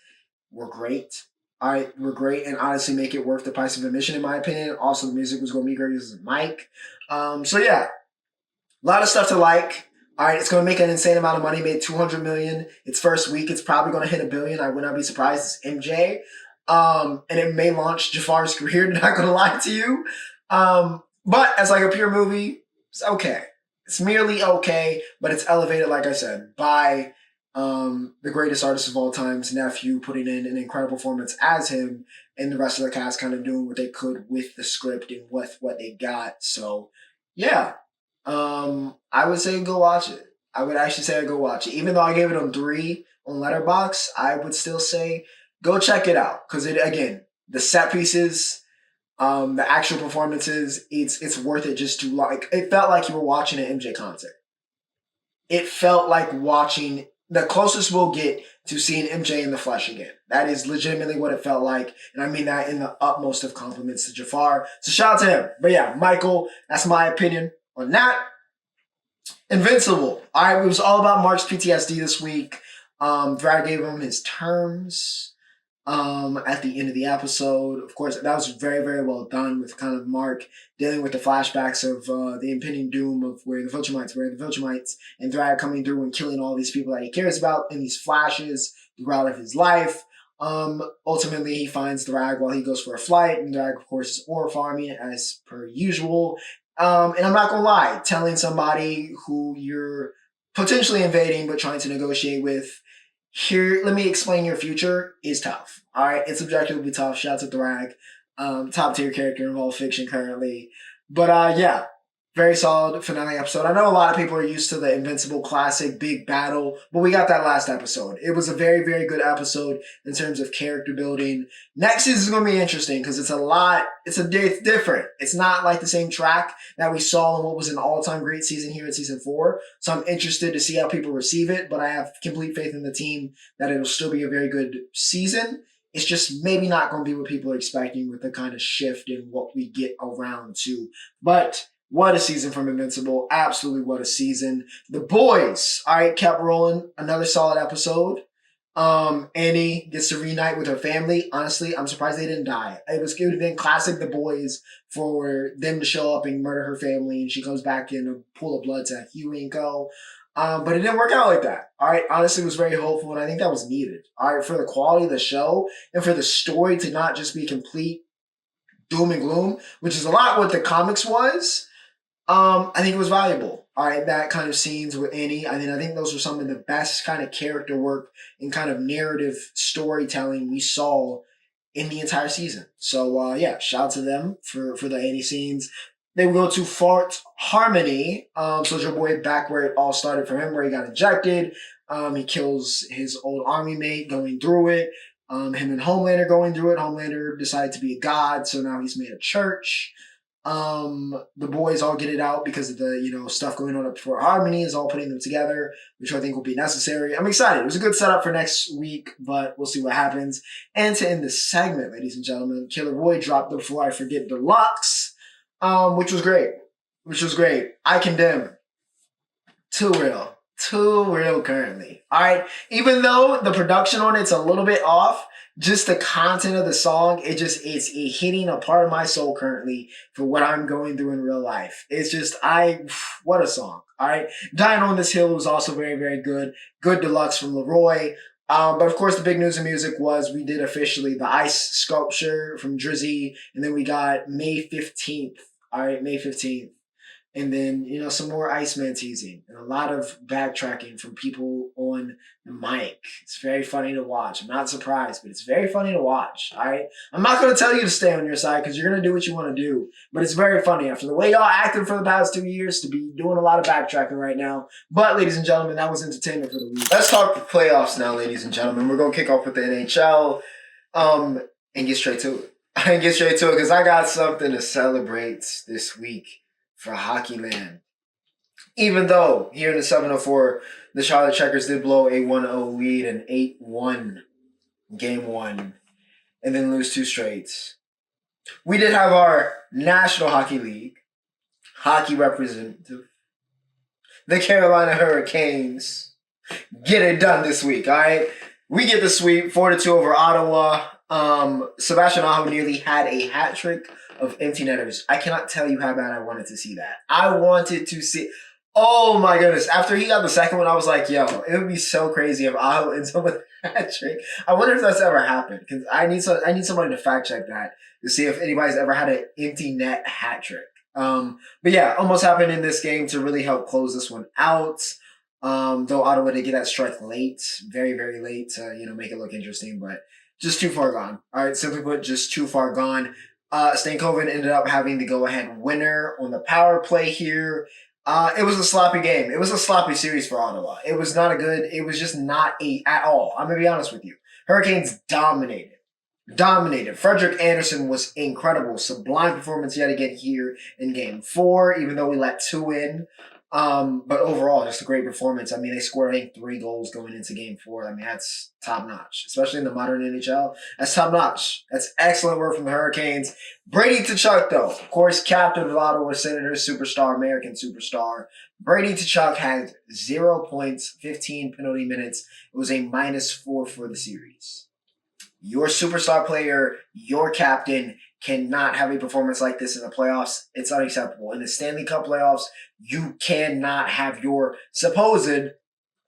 were great. All right, were great, and honestly make it worth the price of admission, in my opinion. Also, the music was going to be great. This is Mike. So yeah, a lot of stuff to like. All right, it's going to make an insane amount of money. Made $200 million its first week. It's probably going to hit $1 billion. I would not be surprised. It's MJ. And it may launch Jafar's career. Not gonna lie to you. But as like a pure movie, it's okay. It's merely okay, but it's elevated, like I said, by the greatest artist of all time's nephew putting in an incredible performance as him, and the rest of the cast kind of doing what they could with the script and with what they got. So, yeah, I would say go watch it. I would actually say go watch it. Even though I gave it a 3 on Letterboxd, I would still say go check it out because it again the set pieces, the actual performances, it's worth it just to like. It felt like you were watching an MJ concert. It felt like watching the closest we'll get to seeing MJ in the flesh again. That is legitimately what it felt like, and I mean that in the utmost of compliments to Jafar. So shout out to him. But yeah, Michael, that's my opinion on that. Invincible. All right, it was all about Mark's PTSD this week. Drag gave him his terms at the end of the episode. Of course, that was very, very well done with kind of Mark dealing with the flashbacks of the impending doom of where the Viltrumites, and Drag coming through and killing all these people that he cares about in these flashes throughout of his life. Ultimately, he finds Drag while he goes for a flight, and Drag, of course, is ore farming as per usual. And I'm not gonna lie, telling somebody who you're potentially invading but trying to negotiate with, here, let me explain your future, is tough. All right, it's objectively tough. Shout out to Drag, top tier character in all fiction currently. But yeah, very solid finale episode. I know a lot of people are used to the Invincible classic big battle, but we got that last episode. It was a very, very good episode in terms of character building. Next season is going to be interesting because it's different. It's not like the same track that we saw in what was an all-time great season here in season 4. So I'm interested to see how people receive it, but I have complete faith in the team that it'll still be a very good season. It's just maybe not going to be what people are expecting with the kind of shift in what we get around to. But what a season from Invincible. Absolutely what a season. The boys, all right, kept rolling. Another solid episode. Annie gets to reunite with her family. Honestly, I'm surprised they didn't die. It would have been classic The Boys for them to show up and murder her family, and she comes back in a pool of blood to Hugh and go. But it didn't work out like that. All right, honestly, it was very hopeful, and I think that was needed. All right, for the quality of the show and for the story to not just be complete doom and gloom, which is a lot what the comics was. I think it was valuable. All right, that kind of scenes with Annie. I think those were some of the best kind of character work and kind of narrative storytelling we saw in the entire season. So yeah, shout out to them for the Annie scenes. Then we go to Fort Harmony. Soldier Boy back where it all started for him, where he got injected. He kills his old army mate going through it. Him and Homelander going through it. Homelander decided to be a god, so now he's made a church. The boys all get it out because of the stuff going on up Fort Harmony is all putting them together, which I think will be necessary. I'm excited. It was a good setup for next week, but we'll see what happens. And to end the segment, ladies and gentlemen, Kid LAROI dropped the Before I Forget Deluxe, which was great. I condemn. Too real currently. All right, even though the production on it's a little bit off, just the content of the song, it's hitting a part of my soul currently for what I'm going through in real life. It's just, what a song. All right. Dying on This Hill was also very, very good. Good deluxe from LAROI. But of course, the big news in music was we did officially the Ice sculpture from Drizzy, and then we got May 15th. All right, May 15th. And then, some more Iceman teasing and a lot of backtracking from people on the mic. It's very funny to watch. I'm not surprised, but it's very funny to watch. All right. I'm not going to tell you to stay on your side because you're going to do what you want to do, but it's very funny after the way y'all acted for the past 2 years to be doing a lot of backtracking right now. But ladies and gentlemen, that was entertainment for the week. Let's talk the playoffs now, ladies and gentlemen. We're going to kick off with the NHL, and get straight to it. Because I got something to celebrate this week for Hockey Land. Even though here in the 704, the Charlotte Checkers did blow a 1-0 lead and 8-1 game 1 and then lose 2 straights. We did have our National Hockey League hockey representative, the Carolina Hurricanes, get it done this week, all right? We get the sweep, 4-2 over Ottawa. Sebastian Aho nearly had a hat trick of empty netters. I cannot tell you how bad I wanted to see that. I wanted to see Oh my goodness! After he got the second one, I was like, "Yo, it would be so crazy if Otto ends up with a hat trick." I wonder if that's ever happened because I need somebody to fact check that to see if anybody's ever had an empty net hat trick. But yeah, almost happened in this game to really help close this one out. Though Ottawa did get that strike late, very very late to make it look interesting, but just too far gone. All right, simply put, just too far gone. Stankoven ended up having the go ahead winner on the power play here. It was a sloppy game. It was a sloppy series for Ottawa. It was not a good. It was just not at all. I'm gonna be honest with you. Hurricanes dominated. Dominated. Frederick Anderson was incredible. Sublime performance yet again here in game 4, even though we let 2 in. But overall, just a great performance. I mean, they scored, I think, 3 goals going into game 4. I mean, that's top notch, especially in the modern NHL. That's top notch. That's excellent work from the Hurricanes. Brady Tkachuk, though, of course, captain of Ottawa Senators, superstar, American superstar. Brady Tkachuk had 0 points, 15 penalty minutes. It was a -4 for the series. Your superstar player, your captain, cannot have a performance like this in the playoffs. It's unacceptable. In the Stanley Cup playoffs, you cannot have your supposed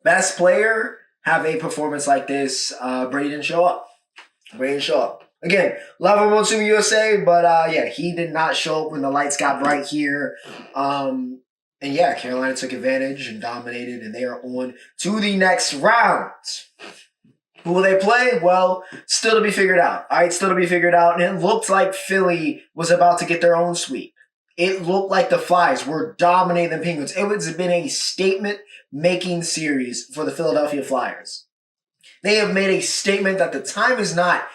best player have a performance like this. Brady didn't show up. Brady didn't show up. Again, love him on Team USA, but yeah, he did not show up when the lights got bright here. And yeah, Carolina took advantage and dominated, and they are on to the next round. Who will they play? Well, still to be figured out. All right, still to be figured out. And it looked like Philly was about to get their own sweep. It looked like the Flyers were dominating the Penguins. It would have been a statement-making series for the Philadelphia Flyers. They have made a statement that the time is not,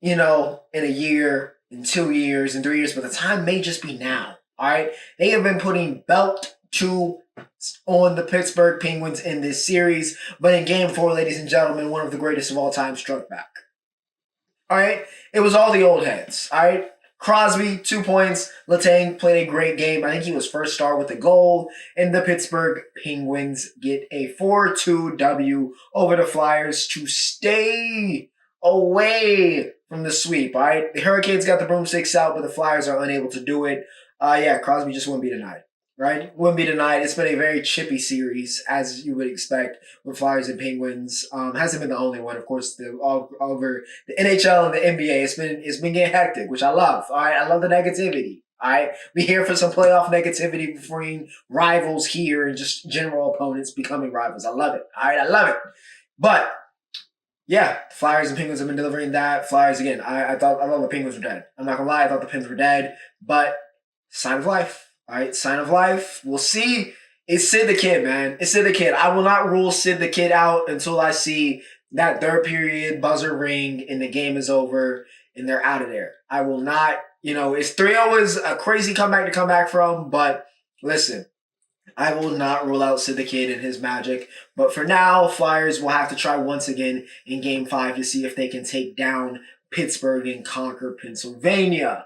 in a year, in 2 years, in 3 years, but the time may just be now. All right? They have been putting belt to on the Pittsburgh Penguins in this series, but in game 4, ladies and gentlemen, one of the greatest of all time struck back. All right? It was all the old heads. All right? Crosby, 2 points. Letang played a great game. I think he was first star with a goal. And the Pittsburgh Penguins get a 4-2 W over the Flyers to stay away from the sweep. All right? The Hurricanes got the broomsticks out, but the Flyers are unable to do it. Yeah, Crosby just wouldn't be denied. Right? Wouldn't be denied. It's been a very chippy series, as you would expect, with Flyers and Penguins. Hasn't been the only one, of course. Over the NHL and the NBA, it's been getting hectic, which I love. All right, I love the negativity. All right, we here for some playoff negativity between rivals here and just general opponents becoming rivals. I love it. All right, I love it. But yeah, Flyers and Penguins have been delivering that. Flyers again. I thought the Penguins were dead. I'm not gonna lie, I thought the Penguins were dead, but sign of life. All right, sign of life. We'll see. It's Sid the Kid, man. It's Sid the Kid. I will not rule Sid the Kid out until I see that third period buzzer ring and the game is over and they're out of there. I will not, it's 3-0 is a crazy comeback to come back from, but listen, I will not rule out Sid the Kid and his magic. But for now, Flyers will have to try once again in Game 5 to see if they can take down Pittsburgh and conquer Pennsylvania.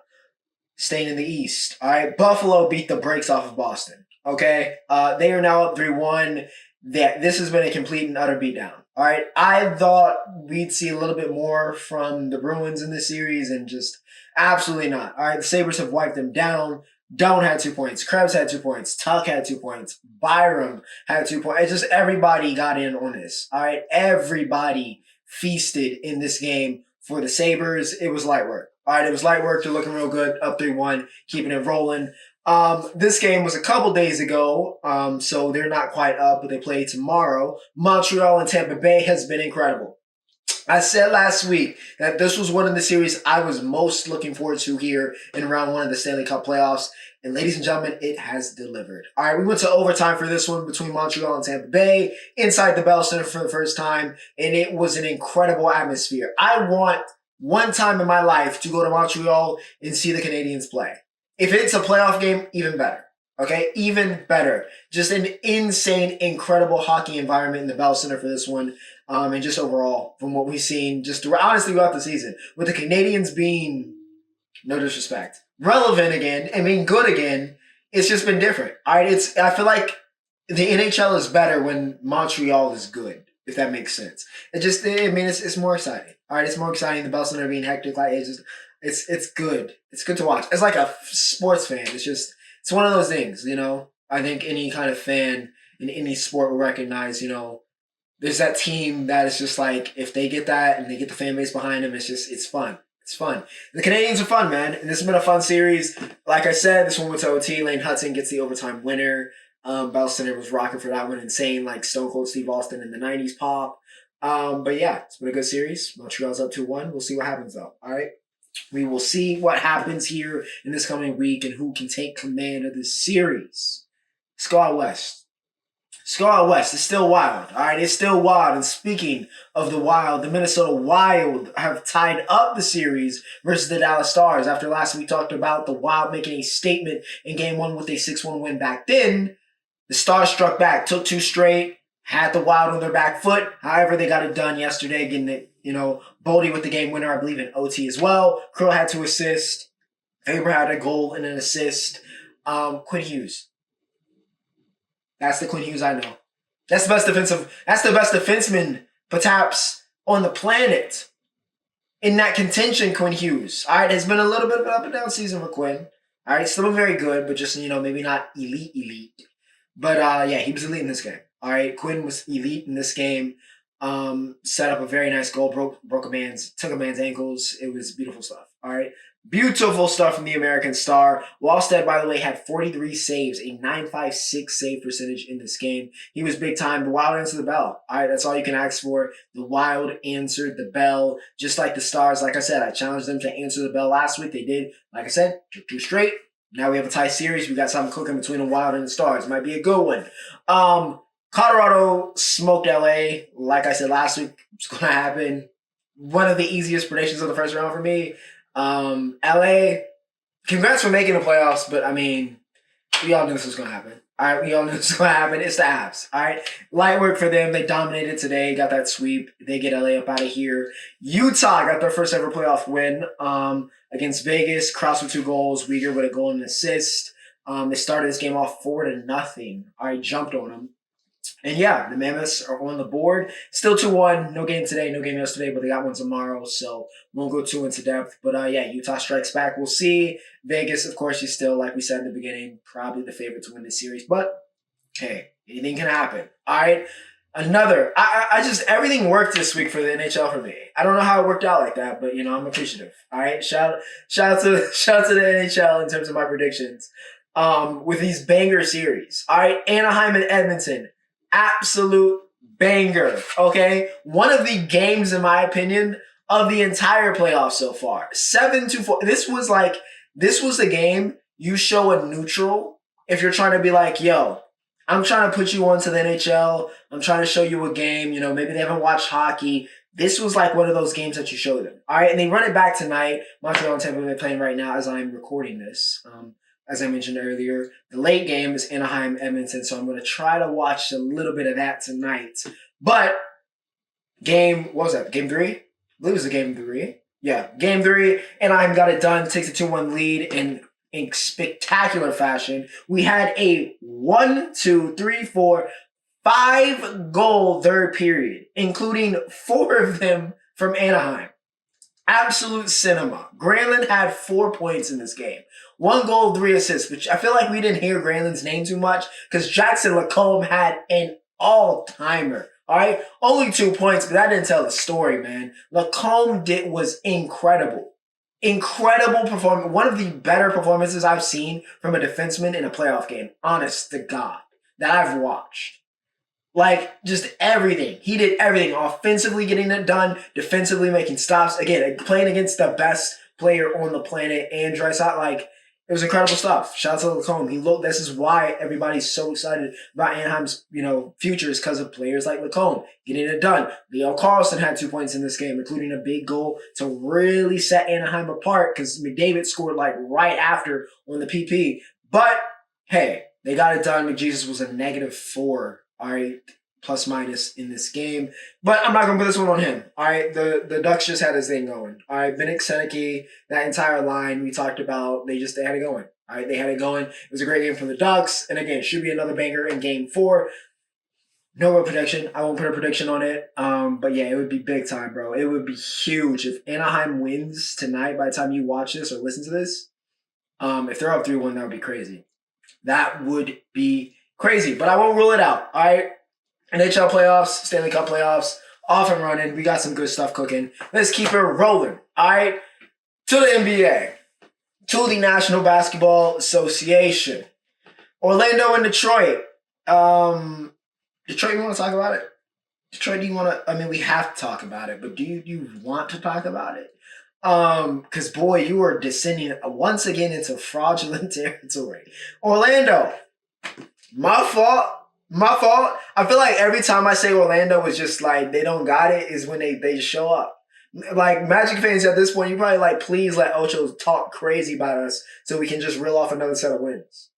Staying in the East. All right, Buffalo beat the brakes off of Boston. Okay, they are now up 3-1. This has been a complete and utter beatdown. All right, I thought we'd see a little bit more from the Bruins in this series, and just absolutely not. All right, the Sabres have wiped them down. Doan had 2 points. Krebs had 2 points. Tuck had 2 points. Byram had 2 points. It's just everybody got in on this. All right, everybody feasted in this game for the Sabres. It was light work. All right, it was light work. They're looking real good. Up 3-1, keeping it rolling. This game was a couple days ago, so they're not quite up, but they play tomorrow. Montreal and Tampa Bay has been incredible. I said last week that this was one of the series I was most looking forward to here in round 1 of the Stanley Cup playoffs. And ladies and gentlemen, it has delivered. All right, we went to overtime for this one between Montreal and Tampa Bay inside the Bell Center for the first time, and it was an incredible atmosphere. I want one time in my life to go to Montreal and see the Canadiens play. If it's a playoff game, even better. Okay, even better. Just an insane, incredible hockey environment in the Bell Center for this one. And just overall, from what we've seen, just honestly throughout the season, with the Canadiens being, no disrespect, relevant again, and being good again, it's just been different. All right, I feel like the NHL is better when Montreal is good, if that makes sense. It's more exciting. All right, it's more exciting. The Bell Center being hectic, like it's good. It's good to watch. It's like a sports fan. It's one of those things, I think any kind of fan in any sport will recognize, there's that team that is just like, if they get that and they get the fan base behind them, it's fun. It's fun. The Canadians are fun, man. And this has been a fun series. Like I said, this one went to OT. Lane Hudson gets the overtime winner. Bell Center was rocking for that one. Insane, like Stone Cold Steve Austin in the 90s pop. But yeah, it's been a good series. Montreal's up 2-1. We'll see what happens, though. All right? We will see what happens here in this coming week and who can take command of this series. Let's go out west. Scar West is still wild. All right, it's still wild. And speaking of the Wild, the Minnesota Wild have tied up the series versus the Dallas Stars. After last week, we talked about the Wild making a statement in Game 1 with a 6-1 win back then. The Stars struck back, took 2 straight, had the Wild on their back foot. However, they got it done yesterday, getting it, Boldy with the game winner, I believe, in OT as well. Krill had 2 assists. Faber had a goal and an assist. Quinn Hughes. That's the Quinn Hughes I know. That's the best defenseman, perhaps, on the planet. In that contention, Quinn Hughes. All right, it's been a little bit of an up and down season for Quinn. All right, still very good, but just, maybe not elite. But, yeah, he was elite in this game. All right, Quinn was elite in this game. Set up a very nice goal, took a man's ankles. It was beautiful stuff. All right. Beautiful stuff from the American Star. Wallstead, by the way, had 43 saves, a .956 save percentage in this game. He was big time. The Wild answered the bell. All right, that's all you can ask for. The Wild answered the bell, just like the Stars. Like I said, I challenged them to answer the bell last week. They did. Like I said, took 2 straight. Now we have a tie series. We got something cooking between the Wild and the Stars. Might be a good one. Colorado smoked LA. Like I said last week, it's going to happen. One of the easiest predictions of the first round for me. LA, congrats for making the playoffs, but I mean, we all knew this was going to happen. All right, we all knew this was going to happen. It's the Avs. All right, light work for them. They dominated today, got that sweep. They get LA up out of here. Utah got their first ever playoff win against Vegas. Cross with 2 goals. Uyghur with a goal and an assist. They started this game off 4-0. All right, jumped on them. And yeah, the Mammoths are on the board. Still 2-1. No game today, no game yesterday, but they got one tomorrow, so won't go too into depth. But yeah, Utah strikes back. We'll see. Vegas, of course, is still, like we said in the beginning, probably the favorite to win this series. But hey, anything can happen. All right. I just, everything worked this week for the NHL for me. I don't know how it worked out like that, but I'm appreciative. All right. Shout out to the NHL in terms of my predictions. With these banger series. All right. Anaheim and Edmonton. Absolute banger, okay? One of the games, in my opinion, of the entire playoffs so far. 7-4. This was a game you show a neutral if you're trying to be like, yo, I'm trying to put you onto the NHL. I'm trying to show you a game. Maybe they haven't watched hockey. This was like one of those games that you show them. All right, and they run it back tonight. Montreal and Tampa Bay playing right now as I'm recording this. As I mentioned earlier, the late game is Anaheim-Edmonton, so I'm going to try to watch a little bit of that tonight. But what was that? Game 3? I believe it was Game 3. Yeah, Game 3. Anaheim got it done, takes a 2-1 lead in spectacular fashion. We had a 5-goal third period, including 4 of them from Anaheim. Absolute cinema. Granlund had 4 points in this game. 1 goal, 3 assists, which I feel like we didn't hear Granlund's name too much because Jackson Lacombe had an all-timer. All right? Only 2 points, but that didn't tell the story, man. Lacombe was incredible. Incredible performance. One of the better performances I've seen from a defenseman in a playoff game. Honest to God. That I've watched. Like, just everything. He did everything. Offensively getting it done. Defensively making stops. Again, playing against the best player on the planet. And Draisaitl, like, it was incredible stuff. Shout out to Lacombe. This is why everybody's so excited about Anaheim's, futures because of players like Lacombe getting it done. Leo Carlson had 2 points in this game, including a big goal to really set Anaheim apart because McDavid scored like right after on the PP. But hey, they got it done. McJesus was a -4. All right, plus minus in this game. But I'm not going to put this one on him. All right, the Ducks just had his thing going. All right, Vinnick, Seneke, that entire line we talked about, they had it going. All right, they had it going. It was a great game for the Ducks. And again, it should be another banger in Game 4. No real prediction. I won't put a prediction on it. But yeah, it would be big time, bro. It would be huge if Anaheim wins tonight by the time you watch this or listen to this. If they're up 3-1, that would be crazy. That would be crazy, but I won't rule it out. All right, NHL playoffs, Stanley Cup playoffs, off and running. We got some good stuff cooking. Let's keep it rolling. All right, to the NBA, to the National Basketball Association. Orlando and Detroit. Detroit, you want to talk about it? Detroit, do you want to? I mean, we have to talk about it, but do you want to talk about it? Because boy, you are descending once again into fraudulent territory. Orlando, my fault. My fault. I feel like every time I say Orlando is just like they don't got it is when they show up. Like Magic fans at this point, you probably like please let Ocho talk crazy about us so we can just reel off another set of wins.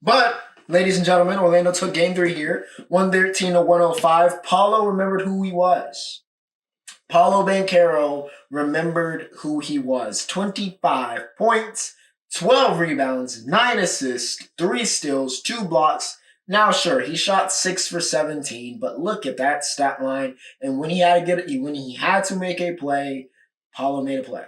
But ladies and gentlemen, Orlando took game 3 here, 113-105. Paulo remembered who he was. Paulo Banchero remembered who he was. 25 points, 12 rebounds, 9 assists, 3 steals, 2 blocks. Now, sure, he shot 6 for 17, but look at that stat line. And when he had to make a play, Paulo made a play.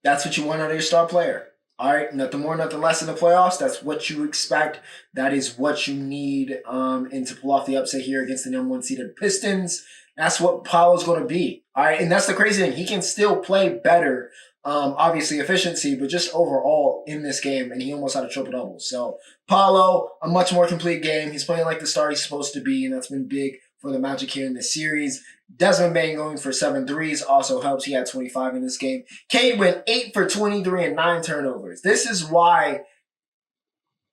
That's what you want out of your star player. All right, nothing more, nothing less in the playoffs. That's what you expect. That is what you need and to pull off the upset here against the number 1 seeded Pistons. That's what Paulo's going to be. All right, and that's the crazy thing. He can still play better, obviously efficiency, but just overall in this game, and he almost had a triple-double. So Paulo, a much more complete game. He's playing like the star he's supposed to be, and that's been big for the Magic here in this series. Desmond Bain going for 7 threes also helps. He had 25 in this game. Cade went 8 for 23 and 9 turnovers. This is why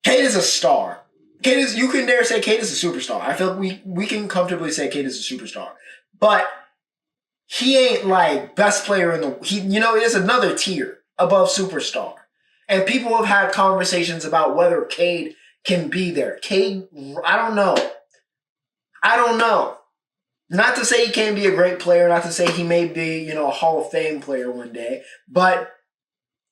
Cade is a star. You can dare say Cade is a superstar. I feel we can comfortably say Cade is a superstar. But he ain't like best player in the it is another tier above superstar. And people have had conversations about whether Cade can be there. Cade, I don't know. Not to say he can't be a great player, not to say he may be, a Hall of Fame player one day, but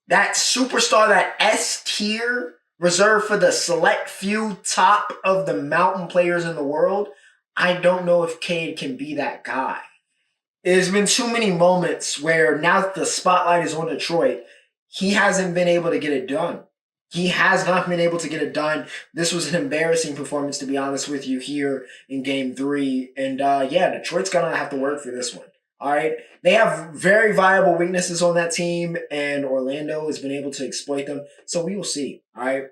that superstar, that S tier, reserved for the select few top of the mountain players in the world, I don't know if Cade can be that guy. There's been too many moments where now that the spotlight is on Detroit, he hasn't been able to get it done. He has not been able to get it done. This was an embarrassing performance, to be honest with you, here in Game 3. And Detroit's going to have to work for this one. All right? They have very viable weaknesses on that team, and Orlando has been able to exploit them. So we will see. All right?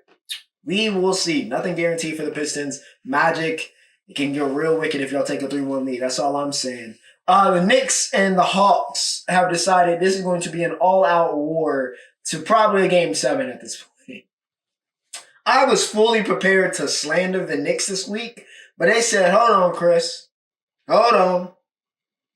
We will see. Nothing guaranteed for the Pistons. Magic, it can get real wicked if y'all take a 3-1 lead. That's all I'm saying. The Knicks and the Hawks have decided this is going to be an all-out war to probably a Game 7 at this point. I was fully prepared to slander the Knicks this week, but they said, hold on, Chris. Hold on.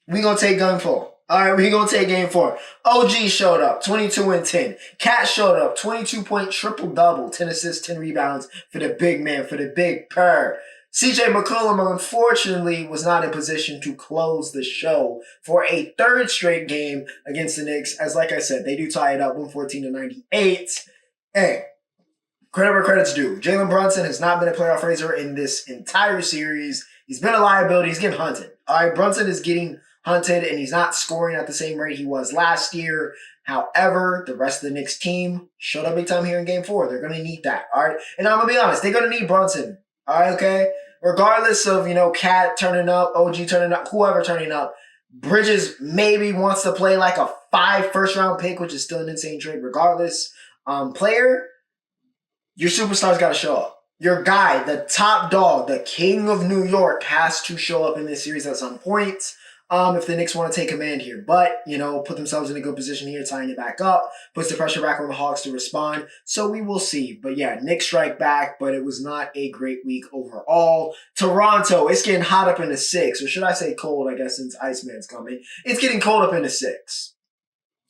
We're going to take Game 4. All right, we're going to take Game 4. OG showed up, 22 and 10. Cat showed up, 22-point triple-double, 10 assists, 10 rebounds for the big man, for the big purr. CJ McCollum, unfortunately, was not in position to close the show for a 3rd straight game against the Knicks. As like I said, they do tie it up 114-98. Hey, credit where credit's due. Jalen Brunson has not been a playoff raiser in this entire series. He's been a liability. He's getting hunted. All right, Brunson is getting hunted, and he's not scoring at the same rate he was last year. However, the rest of the Knicks team showed up big time here in Game 4. They're going to need that. All right, and I'm going to be honest. They're going to need Brunson. All right, okay? Regardless of, Cat turning up, OG turning up, whoever turning up, Bridges maybe wants to play like a 5 first-round pick, which is still an insane trade regardless. Player, your superstar's got to show up. Your guy, the top dog, the king of New York, has to show up in this series at some point if the Knicks want to take command here. But, put themselves in a good position here, tying it back up, puts the pressure back on the Hawks to respond. So we will see. But yeah, Knicks strike back, but it was not a great week overall. Toronto, it's getting hot up in the 6, or should I say cold, I guess, since Iceman's coming. It's getting cold up in the 6.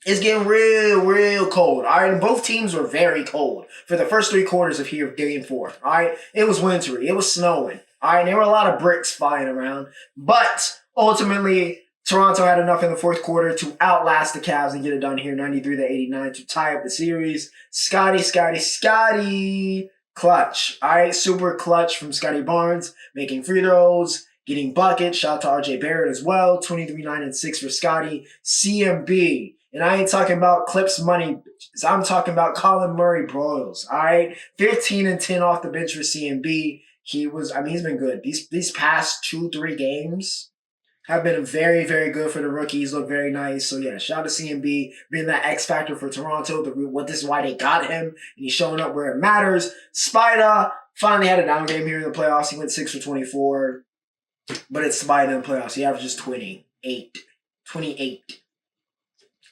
It's getting real cold. All right, and both teams were very cold for the first 3 quarters of Game 4. All right, it was wintry. It was snowing. All right, there were a lot of bricks flying around. But ultimately, Toronto had enough in the 4th quarter to outlast the Cavs and get it done here, 93-89, to tie up the series. Scotty, clutch. All right, super clutch from Scotty Barnes, making free throws, getting buckets. Shout out to RJ Barrett as well, 23, 9, and 6 for Scotty. CMB And I ain't talking about Clips money. I'm talking about Colin Murray broils. All right, 15-10 off the bench for CMB. He's been good. These past 2-3 games have been very, very good for the rookies. Look very nice. So yeah, shout out to CMB being that X factor for Toronto. This is why they got him, and he's showing up where it matters. Spider finally had a down game here in the playoffs. He went 6 for 24, but it's Spider in the playoffs. He averages 28.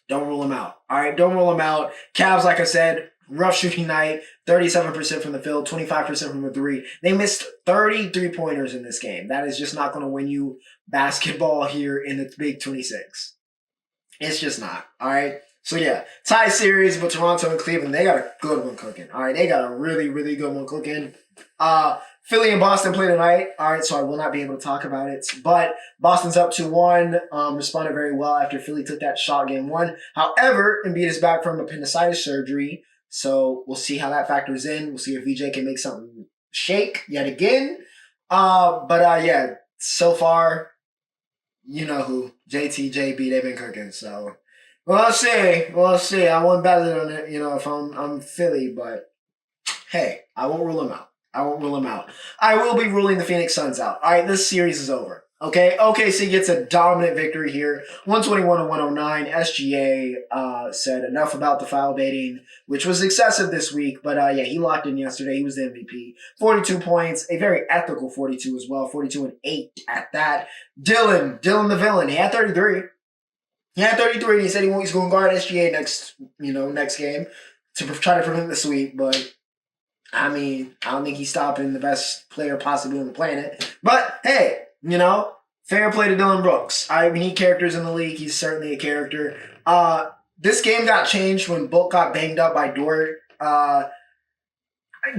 Don't rule him out. All right, don't rule him out. Cavs, like I said, rough shooting night. 37% from the field, 25% from the three. They missed 33 pointers in this game. That is just not going to win you basketball here in the Big 26. It's just not. All right. So yeah, tie series, but Toronto and Cleveland, they got a good one cooking. All right, they got a really, really good one cooking. Philly and Boston play tonight. All right, so I will not be able to talk about it. But Boston's up 2-1. Responded very well after Philly took that shot game one. However, Embiid is back from appendicitis surgery. So we'll see how that factors in. We'll see if VJ can make something shake yet again. Yeah, so far, you know who. JT, JB, they've been cooking. So we'll see. We'll see. I won't bet it on it, if I'm Philly, but hey, I won't rule them out. I will be ruling the Phoenix Suns out. All right, this series is over. Okay, OKC gets a dominant victory here, 121-109. SGA said enough about the foul baiting, which was excessive this week, but he locked in yesterday. He was the MVP. 42 points, a very ethical 42 as well, 42-8 at that. Dylan the villain, he had 33. And he said he's going to guard SGA next game to try to prevent the sweep, but I don't think he's stopping the best player possibly on the planet. But hey, fair play to Dylan Brooks. We need characters in the league. He's certainly a character. This game got changed when Book got banged up by Dort.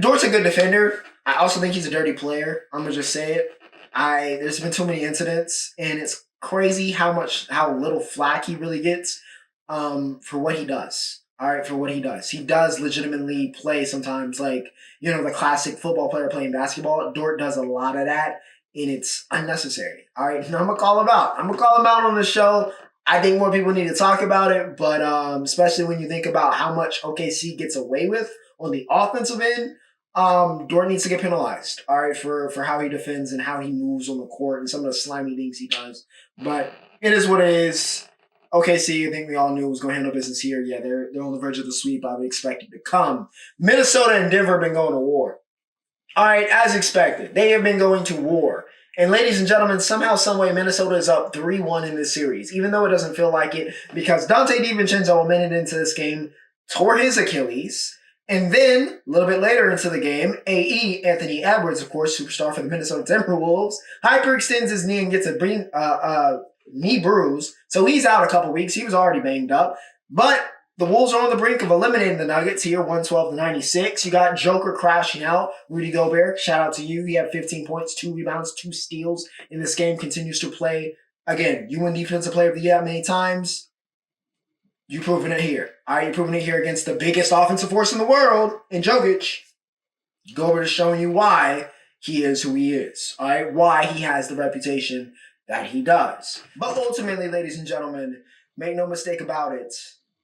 Dort's a good defender. I also think he's a dirty player. I'm gonna just say it. There's been too many incidents, and it's crazy how little flack he really gets for what he does. All right, for what he does. He does legitimately play sometimes like, the classic football player playing basketball. Dort does a lot of that, and it's unnecessary. All right, and I'm going to call him out. On the show. I think more people need to talk about it, but especially when you think about how much OKC gets away with on the offensive end, Dort needs to get penalized, all right, for how he defends and how he moves on the court and some of the slimy things he does. But it is what it is. OKC, I think we all knew was going to handle business here. Yeah, they're on the verge of the sweep. I would expect it to come. Minnesota and Denver have been going to war. All right, as expected. They have been going to war. And ladies and gentlemen, somehow, someway, Minnesota is up 3-1 in this series, even though it doesn't feel like it, because Dante DiVincenzo, a minute into this game, tore his Achilles. And then, a little bit later into the game, AE, Anthony Edwards, of course, superstar for the Minnesota Timberwolves, hyperextends his knee and gets a knee bruise. So he's out a couple weeks. He was already banged up. But the Wolves are on the brink of eliminating the Nuggets here, 112-96. You got Joker crashing out. Rudy Gobert, shout out to you. He had 15 points, 2 rebounds, 2 steals in this game. Continues to play. Again, you win Defensive Player of the Year that many times. You've proven it here. All right, you're proving it here against the biggest offensive force in the world, in Jokic. Gobert is showing you why he is who he is. All right, why he has the reputation that he does. But ultimately, ladies and gentlemen, make no mistake about it,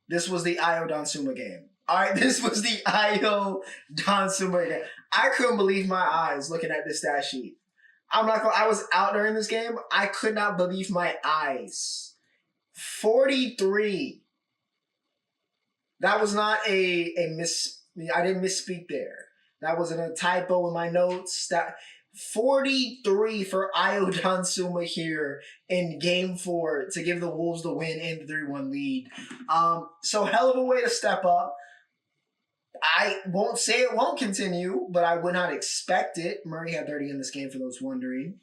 this was the Ayo Dosunmu game. All right, this was the Ayo Dosunmu game. I couldn't believe my eyes looking at this stat sheet. I was out during this game. I could not believe my eyes. 43. That was not I didn't misspeak there. That wasn't a typo in my notes. 43 for Ayo Dosunmu here in Game 4 to give the Wolves the win and the 3-1 lead. So hell of a way to step up. I won't say it won't continue, but I would not expect it. Murray had 30 in this game for those wondering.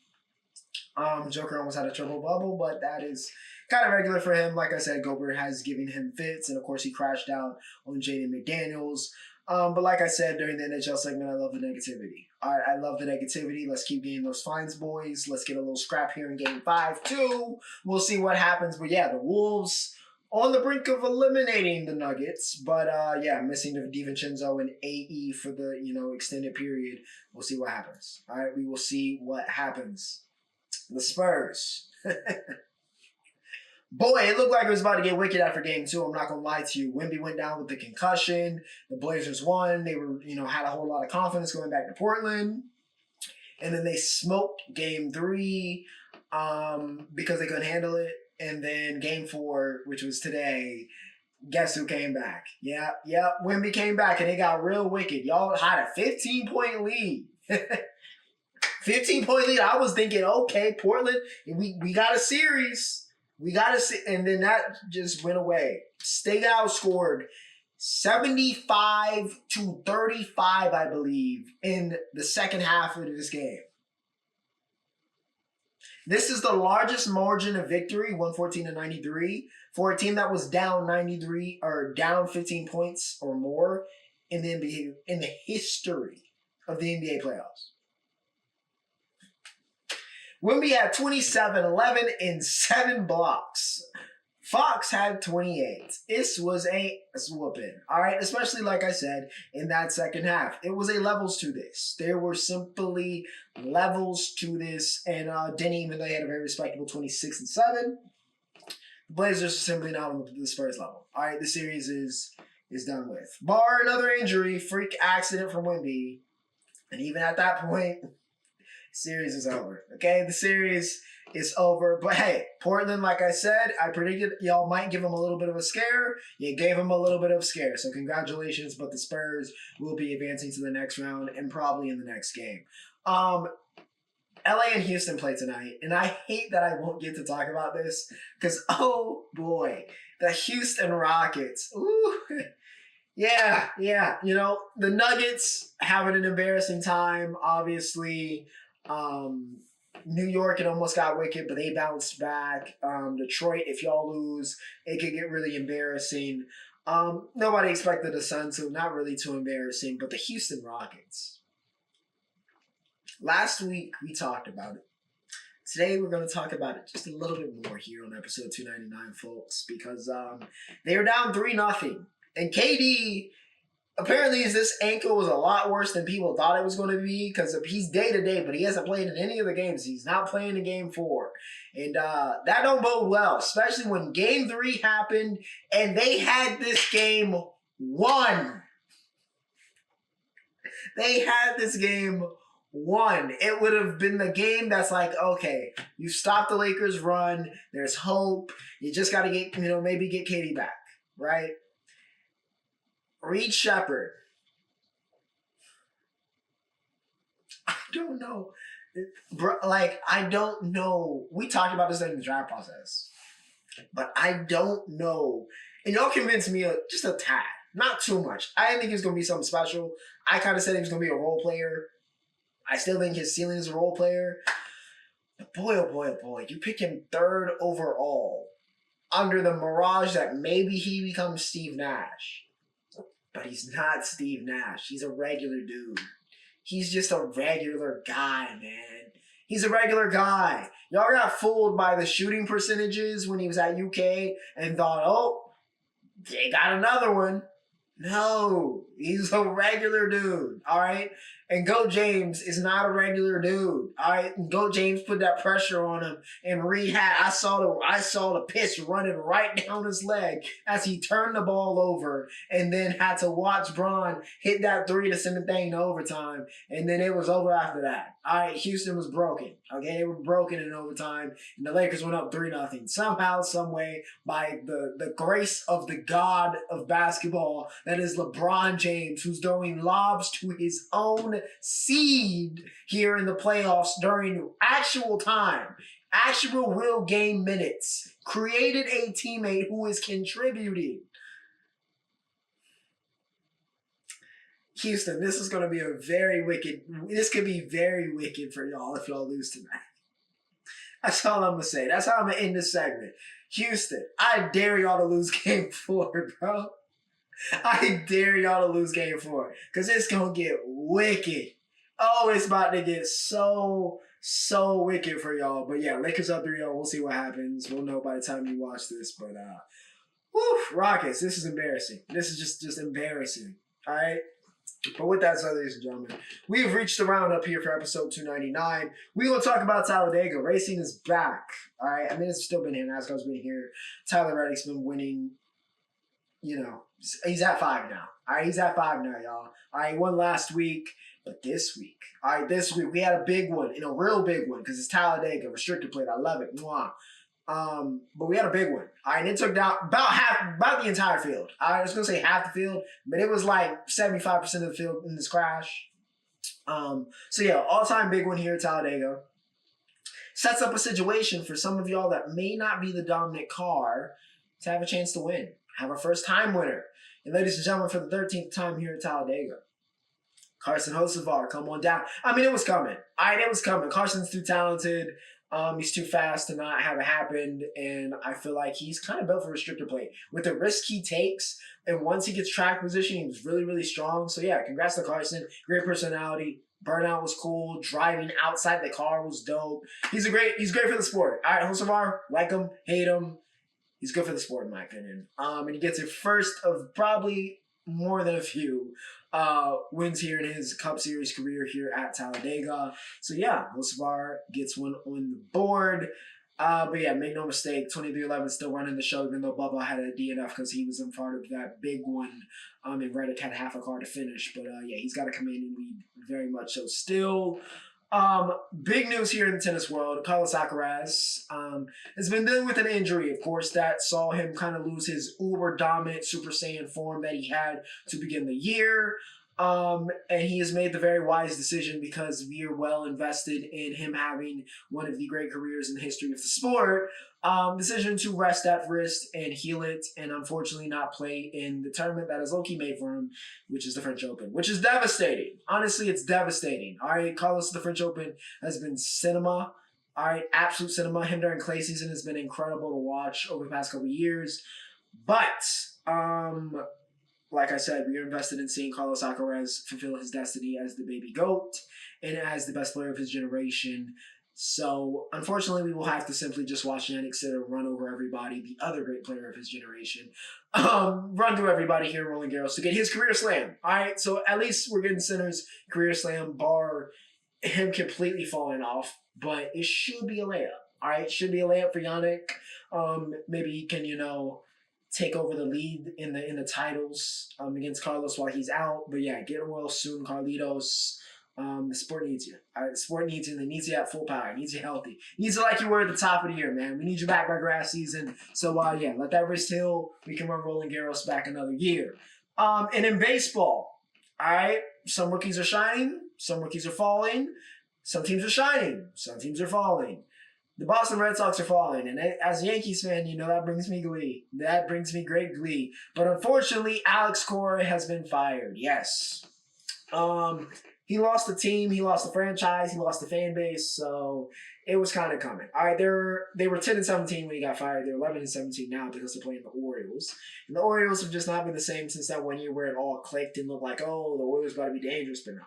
Joker almost had a triple bubble, but that is kind of regular for him. Like I said, Gobert has given him fits, and of course he crashed out on Jaden McDaniels. But like I said during the NHL segment, I love the negativity. All right, I love the negativity. Let's keep getting those fines, boys. Let's get a little scrap here in Game 5, too. We'll see what happens. But yeah, the Wolves on the brink of eliminating the Nuggets. But missing DiVincenzo and AE for the extended period. We'll see what happens. All right, we will see what happens. The Spurs. Boy, it looked like it was about to get wicked after game 2. I'm not going to lie to you. Wemby went down with the concussion. The Blazers won. They were, had a whole lot of confidence going back to Portland. And then they smoked game 3 because they couldn't handle it. And then game 4, which was today, guess who came back? Yeah, Wemby came back, and it got real wicked. Y'all had a 15-point lead. 15-point lead. I was thinking, okay, Portland, we got a series. We got to see, and then that just went away. State outscored 75-35, I believe, in the second half of this game. This is the largest margin of victory, 114-93, for a team that was down 93 or down 15 points or more in the NBA, in the history of the NBA playoffs. Wemby had 27, 11, and 7 blocks. Fox had 28. This was a whooping, all right? Especially, like I said, in that second half. It was a levels to this. There were simply levels to this, and Denny, even though they had a very respectable 26 and 7, the Blazers are simply not on the Spurs level. All right, the series is done with. Bar another injury, freak accident from Wemby, and even at that point, series is over. Okay, the series is over. But hey, Portland, like I said, I predicted y'all might give them a little bit of a scare. You gave them a little bit of a scare. So congratulations, but the Spurs will be advancing to the next round and probably in the next game. LA and Houston play tonight, and I hate that I won't get to talk about this because, oh boy, the Houston Rockets. Ooh. Yeah. The Nuggets having an embarrassing time, obviously. New York, it almost got wicked, but they bounced back. Detroit, if y'all lose, it could get really embarrassing. Nobody expected the Suns, so not really too embarrassing, but the Houston Rockets. Last week, we talked about it. Today, we're going to talk about it just a little bit more here on episode 299, folks, because they were down 3-0. And KD, apparently this ankle was a lot worse than people thought it was going to be because he's day-to-day, but he hasn't played in any of the games. He's not playing in Game 4. And that don't bode well, especially when Game 3 happened and they had this game won. They had this game won. It would have been the game that's like, okay, you stopped the Lakers' run. There's hope. You just got to get, maybe get KD back, right? Reed Shepherd. I don't know. I don't know. We talked about this in the draft process. But I don't know. And y'all convinced me just a tad. Not too much. I didn't think he was going to be something special. I kind of said he was going to be a role player. I still think his ceiling is a role player. But boy, oh boy, oh boy. You pick him 3rd overall under the mirage that maybe he becomes Steve Nash. But he's not Steve Nash. He's a regular dude. He's just a regular guy, man. He's a regular guy. Y'all got fooled by the shooting percentages when he was at UK and thought, oh, they got another one. No, he's a regular dude, all right? And Go James is not a regular dude, all right? And Go James put that pressure on him and rehab. I saw the pitch running right down his leg as he turned the ball over and then had to watch Bron hit that 3 to send the thing to overtime, and then it was over after that. All right, Houston was broken, okay? They were broken in overtime, and the Lakers went up 3-0. Somehow, some way, by the grace of the god of basketball, that is LeBron James, who's throwing lobs to his own seed here in the playoffs during actual time, actual real game minutes, created a teammate who is contributing. Houston, this is going to be this could be very wicked for y'all if y'all lose tonight. That's all I'm going to say. That's how I'm going to end this segment. Houston, I dare y'all to lose Game 4, bro. I dare y'all to lose Game 4 because it's going to get wicked. Oh, it's about to get so wicked for y'all. But yeah, Lakers up 3-0. We'll see what happens. We'll know by the time you watch this. But, Rockets, this is embarrassing. This is just embarrassing. All right? But with that said, ladies and gentlemen, we have reached the roundup here for episode 299. We will talk about Talladega. Racing is back. All right. I mean, it's still been here. NASCAR's been here. Tyler Reddick's been winning. You know, he's at 5 now. All right. He's at 5 now, y'all. All right. He won last week. But this week, all right, this week, we had a big one, a real big one, because it's Talladega, restricted plate. I love it. Mwah. But we had a big one. All right, and it took down about the entire field. I was going to say half the field, but it was like 75% of the field in this crash. So yeah, all-time big one here at Talladega. Sets up a situation for some of y'all that may not be the dominant car to have a chance to win. Have a first-time winner. And ladies and gentlemen, for the 13th time here at Talladega, Carson Hocevar, come on down. I mean, it was coming. All right, it was coming. Carson's too talented. He's too fast to not have it happen, and I feel like he's kind of built for restrictor plate. With the risk he takes, and once he gets track position, he was really, really strong. So yeah, congrats to Carson. Great personality. Burnout was cool. Driving outside the car was dope. He's great for the sport. All right, Hocevar, like him, hate him. He's good for the sport, in my opinion. And he gets it first of probably more than a few wins here in his Cup Series career here at Talladega. So yeah, Hocevar gets one on the board. But yeah, make no mistake, 23-11 still running the show, even though Bubba had a DNF because he was in part of that big one. And Reddick had half a car to finish. But yeah, he's got a commanding lead very much so still. Big news here in the tennis world. Carlos Alcaraz has been dealing with an injury, of course, that saw him kind of lose his uber dominant Super Saiyan form that he had to begin the year. And he has made the very wise decision, because we are well invested in him having one of the great careers in the history of the sport. Decision to rest that wrist and heal it, and unfortunately not play in the tournament that is low-key made for him, which is the French Open, which is devastating. Honestly, it's devastating. All right, Carlos, the French Open has been cinema. All right, absolute cinema. Him during clay season has been incredible to watch over the past couple of years. But, like I said, we are invested in seeing Carlos Alcaraz fulfill his destiny as the baby GOAT and as the best player of his generation. So, unfortunately, we will have to simply just watch Yannick Sinner run over everybody, the other great player of his generation. Run through everybody here in Roland Garros to get his career slam. All right, so at least we're getting Sinner's career slam, bar him completely falling off. But it should be a layup. All right, it should be a layup for Yannick. Maybe he can, take over the lead in the titles against Carlos while he's out. But yeah, get him well soon, Carlitos. The sport needs you. All right, the sport needs you. They needs you at full power. It needs you healthy. It needs you like you were at the top of the year, man. We need you back by grass season. So yeah, let that wrist heal. We can run Roland Garros back another year. And in baseball, all right, some rookies are shining, some rookies are falling. Some teams are shining, some teams are falling. The Boston Red Sox are falling, and as a Yankees fan, that brings me glee. That brings me great glee. But unfortunately, Alex Cora has been fired. Yes. He lost the team, he lost the franchise, he lost the fan base, so it was kind of coming. All right, they were 10-17 when he got fired. They're 11-17 now because they're playing the Orioles. And the Orioles have just not been the same since that 1 year where it all clicked and looked like, oh, the Orioles got to be dangerous, but no.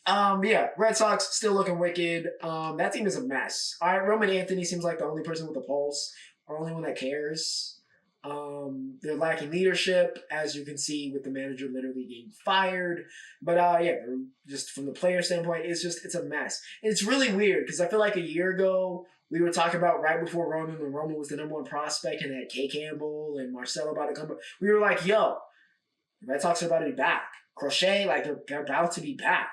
But yeah, Red Sox still looking wicked. That team is a mess. All right, Roman Anthony seems like the only person with a pulse, or only one that cares. They're lacking leadership, as you can see with the manager literally getting fired. But yeah, just from the player standpoint, it's a mess. And it's really weird because I feel like a year ago we were talking about right before Roman, when Roman was the number one prospect and had Kay Campbell and Marcelo about to come back. We were like, yo, the Red Sox are about to be back. Crochet, like they're about to be back.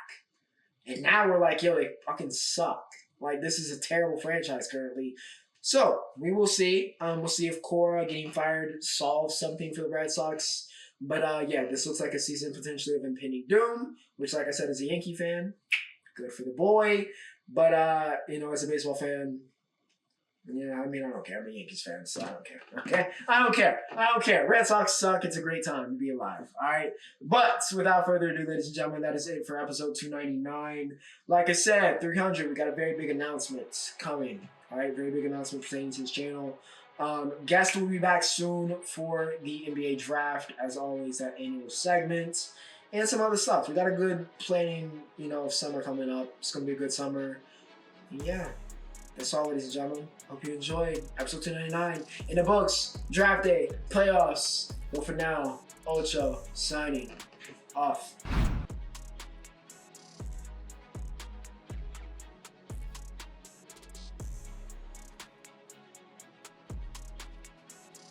And now we're like, yo, they fucking suck. Like, this is a terrible franchise currently. So, we will see. We'll see if Cora getting fired solves something for the Red Sox. But, yeah, this looks like a season potentially of impending doom, which, like I said, as a Yankee fan, good for the boy. But, as a baseball fan, yeah, I mean, I don't care. I'm a Yankees fan, so I don't care. Okay? I don't care. Red Sox suck. It's a great time to be alive. All right? But without further ado, ladies and gentlemen, that is it for episode 299. Like I said, 300, we got a very big announcement coming. All right? Very big announcement pertaining to this channel. Guest will be back soon for the NBA draft. As always, that annual segment. And some other stuff. We got a good planning, of summer coming up. It's going to be a good summer. Yeah. That's all, ladies and gentlemen. Hope you enjoyed episode 299. In the books, draft day, playoffs. But for now, Ocho signing. Off.